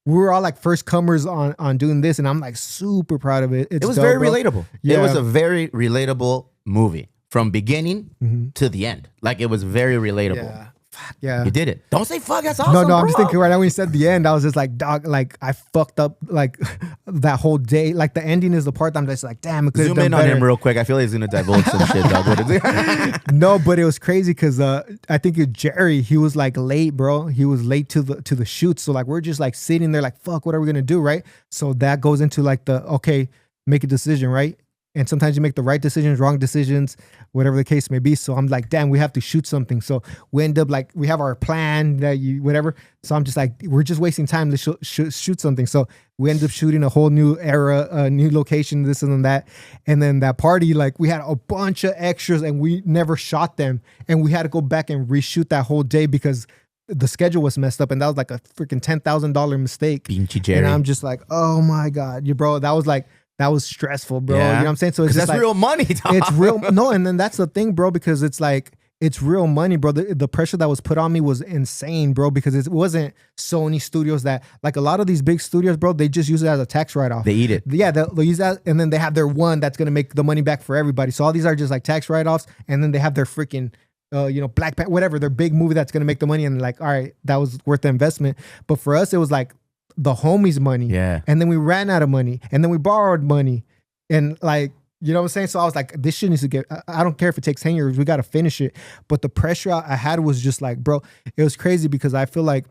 we were all like first comers on doing this. And I'm like super proud of it. It was very relatable. Yeah. It was a very relatable movie from beginning to the end. Like it was very relatable. Yeah. Fuck yeah. You did it. Don't say fuck, that's awesome. No, I'm just thinking right now when you said the end, I was just like, dog, like I fucked up like that whole day. Like the ending is the part that I'm just like, damn, it could have done better. Zoom in on him real quick. I feel like he's gonna divulge some shit, dog. What is it? No, but it was crazy because I think Jerry, he was like late, bro. He was late to the shoot. So like we're just like sitting there like, fuck, what are we gonna do, right? So that goes into like okay, make a decision, right? And sometimes you make the right decisions, wrong decisions, whatever the case may be. So I'm like, damn, we have to shoot something. So we end up like, we have our plan that whatever. So I'm just like, we're just wasting time to shoot something. So we end up shooting a whole new era, a new location, this and that. And then that party, like we had a bunch of extras and we never shot them. And we had to go back and reshoot that whole day because the schedule was messed up. And that was like a freaking $10,000 mistake. Pinchy Jerry. And I'm just like, oh my God, bro, that was stressful, bro. Yeah. You know what I'm saying? So it's just that's like, real money, dog. It's real. No, and then that's the thing, bro, because it's like, it's real money, bro. The pressure that was put on me was insane, bro, because it wasn't Sony Studios that, like a lot of these big studios, bro, they just use it as a tax write-off. They eat it. Yeah, they'll use that, and then they have their one that's going to make the money back for everybody. So all these are just like tax write-offs, and then they have their freaking, Black Panther, whatever, their big movie that's going to make the money, and like, all right, that was worth the investment. But for us, it was like the homies' money. Yeah. And then we ran out of money, and then we borrowed money. And like, you know what I'm saying? So I was like, this shit needs to get, I don't care if it takes 10 years, we got to finish it. But the pressure I had was just like, bro, it was crazy because I feel like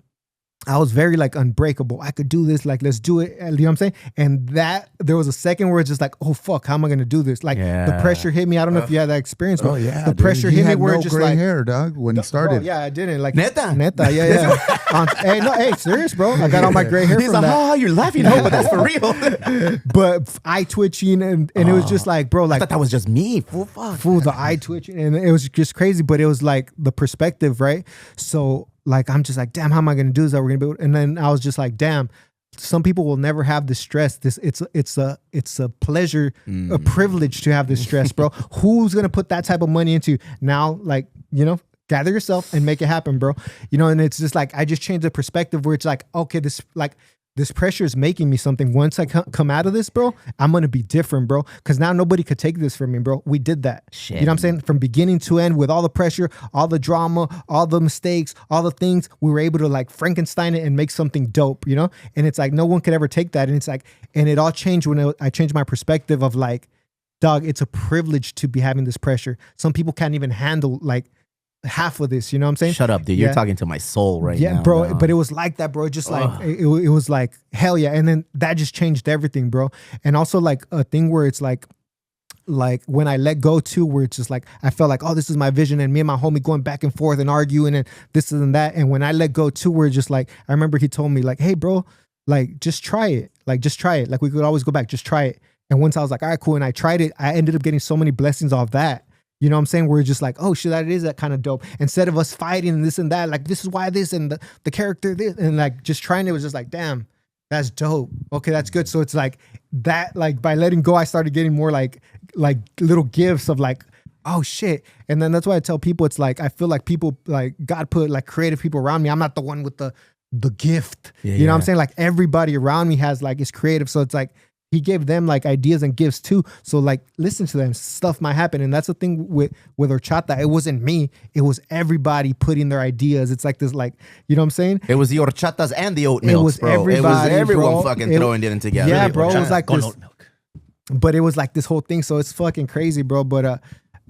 I was very like unbreakable. I could do this. Like, let's do it. You know what I'm saying? And that there was a second where it's just like, oh fuck, how am I gonna do this? Like the pressure hit me. I don't know if you had that experience, but the pressure hit me where just gray like hair, dog, when he started. Bro, yeah, I didn't. Like Neta, yeah. Hey, serious, bro. I got all my gray hair. He's from like, that. oh, you're laughing, no, but that's for real. But eye twitching and it was just like, bro, I like thought that was just me. Fuck. the eye twitching, and it was just crazy. But it was like the perspective, right? So like I'm just like, damn, how am I gonna do this? That we're gonna be able, and then I was just like, damn, some people will never have this stress. It's a pleasure, a privilege to have this stress, bro. Who's gonna put that type of money into now? Like, you know, gather yourself and make it happen, bro. You know, and it's just like I just changed the perspective where it's like, okay, this pressure is making me something. Once I come out of this, bro, I'm going to be different, bro. Because now nobody could take this from me, bro. We did that. Shit. You know what I'm saying? From beginning to end with all the pressure, all the drama, all the mistakes, all the things, we were able to like Frankenstein it and make something dope, you know? And it's like no one could ever take that. And it's like, and it all changed when I changed my perspective of like, dog, it's a privilege to be having this pressure. Some people can't even handle like half of this, you know what I'm saying? Shut up, dude. You're talking to my soul right now. Yeah, bro. But it was like that, bro. Just like it was like hell yeah. And then that just changed everything, bro. And also like a thing where it's like when I let go too, where it's just like I felt like, oh, this is my vision, and me and my homie going back and forth and arguing and this and that. And when I let go too, where it's just like I remember he told me like, hey, bro, like just try it. Like just try it. Like we could always go back, just try it. And once I was like, all right, cool, and I tried it, I ended up getting so many blessings off that. You know what I'm saying? We're just like, oh shit, that is that kind of dope. Instead of us fighting and this and that, like this is why this and the character this, and like just trying it was just like, damn, that's dope. Okay, that's good. So it's like that, like by letting go, I started getting more like little gifts of like, oh shit. And then that's why I tell people, it's like I feel like people like God put like creative people around me. I'm not the one with the gift. You know what I'm saying? Like everybody around me has like is creative. So it's like he gave them like ideas and gifts too. So like listen to them. Stuff might happen. And that's the thing with Horchata. It wasn't me. It was everybody putting their ideas. It's like this, like, you know what I'm saying? It was the Horchatas and the Oatmilks, it was bro. everybody, it was everyone bro. fucking throwing it in together. Yeah, bro. It was like this, Oatmilk. but it was like this whole thing. So it's fucking crazy, bro. But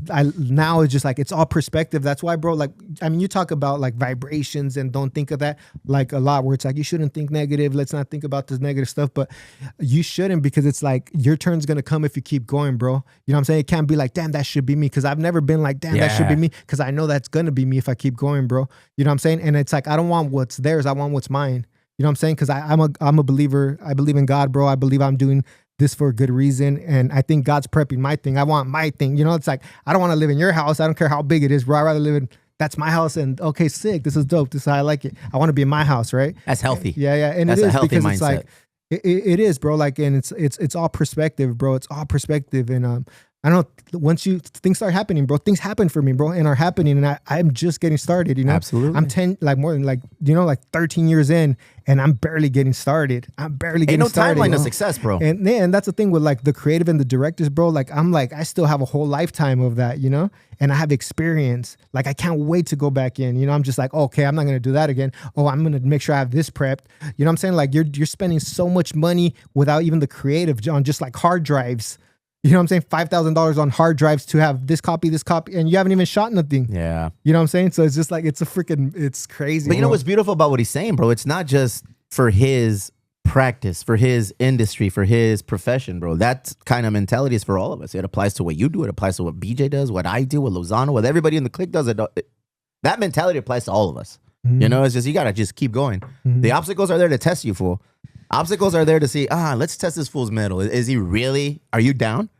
now it's just like it's all perspective. That's why, bro, like I mean you talk about like vibrations and don't think of that like a lot, where it's like you shouldn't think negative, let's not think about this negative stuff, but you shouldn't, because it's like your turn's gonna come if you keep going, bro. You know what I'm saying? It can't be like, damn, that should be me, because I've never been like, damn, that should be me, because I know that's gonna be me if I keep going, bro. You know what I'm saying? And it's like I don't want what's theirs, I want what's mine. You know what I'm saying? Because I'm a believer. I believe in God, bro. I believe I'm doing this for a good reason, and I think God's prepping my thing. I want my thing. You know, it's like I don't want to live in your house. I don't care how big it is, bro. I'd rather live in that's my house, and okay, sick. This is dope. This is how I like it. I want to be in my house, right? That's healthy. Yeah, and that's it is a healthy because mindset. it's like it is, bro. Like, and it's all perspective, bro. It's all perspective, and I don't know. Once things start happening, bro. Things happen for me, bro, and are happening, and I'm just getting started. You know, absolutely. I'm 10, like more than like 13 years in, and I'm barely getting started. I'm barely getting started. Ain't no timeline to success, bro. And that's the thing with like the creative and the directors, bro. Like I still have a whole lifetime of that, you know, and I have experience. Like I can't wait to go back in. You know, I'm just like, okay, I'm not gonna do that again. Oh, I'm gonna make sure I have this prepped. You know what I'm saying? Like you're spending so much money without even the creative on just like hard drives. You know what I'm saying? $5,000 on hard drives to have this copy, and you haven't even shot nothing. Yeah. You know what I'm saying? So it's just like, it's crazy. But you know what's beautiful about what he's saying, bro? It's not just for his practice, for his industry, for his profession, bro. That kind of mentality is for all of us. It applies to what you do. It applies to what BJ does, what I do, what Lozano, what everybody in the clique does. That mentality applies to all of us. Mm-hmm. You know, it's just, you got to just keep going. Mm-hmm. The obstacles are there to test you, fool. Obstacles are there to see, let's test this fool's metal. Is he really, are you down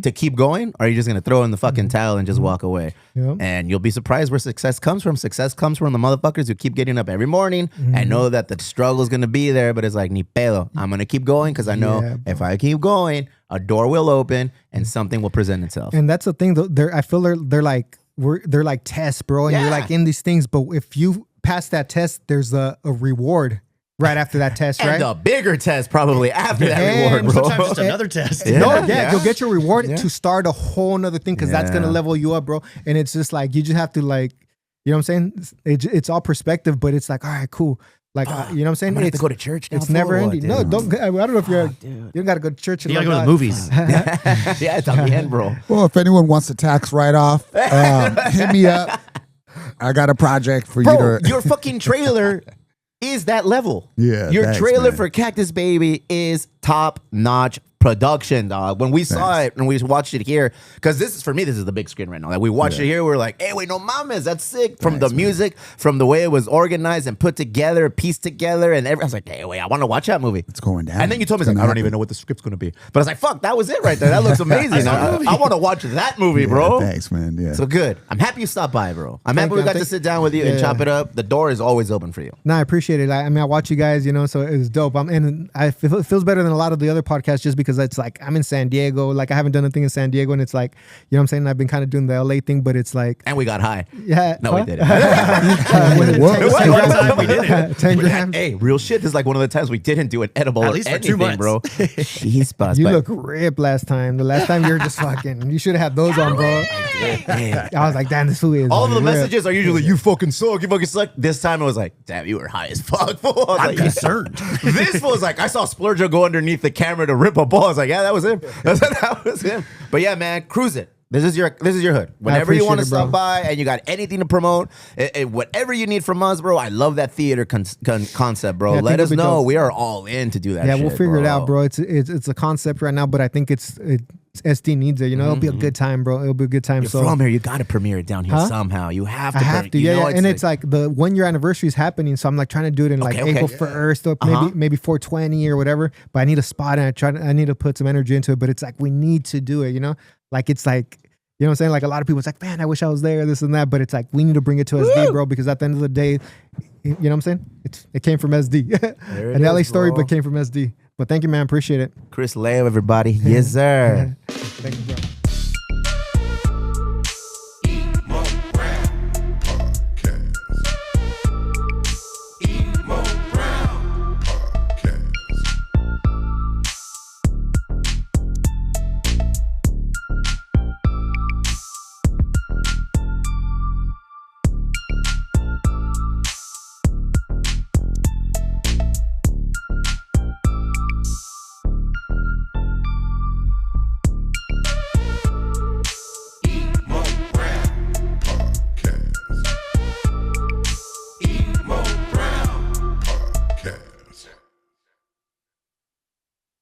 to keep going? Or are you just going to throw in the fucking towel and just walk away? Yep. And you'll be surprised where success comes from. Success comes from the motherfuckers who keep getting up every morning and know that the struggle is going to be there, but it's like, ni pedo. I'm going to keep going because I know if I keep going, a door will open and something will present itself. And that's the thing, though. I feel they're like tests, bro. And you're like in these things, but if you pass that test, there's a reward right after that test, and right? a bigger test probably after that reward, bro. Sometimes just another test. You'll get your reward to start a whole nother thing, because that's gonna level you up, bro. And it's just like you just have to, like, you know what I'm saying? It's all perspective, but it's like, all right, cool. Like, you know what I'm saying? I'm gonna have to go to church now. It's never ending. No, don't. I don't know if you don't got to go to church. You gotta go to the movies. Yeah, it's on the end, bro. Well, if anyone wants a tax write-off, hit me up. I got a project for you to. Your fucking trailer is that level. Yeah, your thanks, trailer man. for Cactus Baby is top notch production, dog. When we saw it and we watched it here, because this is for me, this is the big screen right now. Like we watched it here, we're like, hey, wait, no mames, that's sick. From the music, from the way it was organized and put together, pieced together, and I was like, hey, wait, I want to watch that movie. It's going down. And then you told me, like, I don't even know what the script's gonna be. But I was like, fuck, that was it right there. That looks amazing. I want to watch that movie, bro. Thanks, man. Yeah. So good. I'm happy you stopped by, bro. I'm happy we got to sit down with you and chop it up. The door is always open for you. No, I appreciate it. I mean, I watch you guys, you know, so it's dope. And it feels better than a lot of the other podcasts just because it's like I'm in San Diego. Like I haven't done anything in San Diego, and it's like, you know what I'm saying? I've been kind of doing the LA thing, but it's like. And we got high. Yeah. No, we didn't. 10 grams. Hey, real shit. This is like one of the times we didn't do an edible At least for 2 anything, months. bro. Jeez, buzz. You look ripped last time. The last time you were just fucking. You should have had those on, bro. I was like, damn, this food is. All of the ripped. messages are usually, you fucking suck, you fucking suck. This time it was like, damn, you were high as fuck, fool. I was I'm like, concerned. This was like, I saw Splurger go underneath the camera to rip a ball. I was like, yeah, that was him. That was him. But yeah, man, cruise it. This is your hood. Whenever you want to stop by and you got anything to promote, whatever you need from us, bro. I love that theater concept, bro. Yeah, Let us know. dope. We are all in to do that. Yeah, shit, we'll figure it bro. out, bro. It's a concept right now, but I think SD needs it. You know, it'll be a good time, bro. It'll be a good time. You're so from here. You got to premiere it down here somehow. You have to. I have to, yeah. And it's like the 1 year anniversary is happening, so I'm like trying to do it in like April 1st, or maybe 420 or whatever. But I need a spot, and I need to put some energy into it. But it's like we need to do it, you know. Like it's like, you know what I'm saying? Like a lot of people, it's like, man, I wish I was there, this and that. But it's like we need to bring it to SD, bro, because at the end of the day, you know what I'm saying? It came from SD, an LA story, but came from SD. But thank you, man. Appreciate it. Chris Leyva, everybody. Yes, sir. Thank you, bro.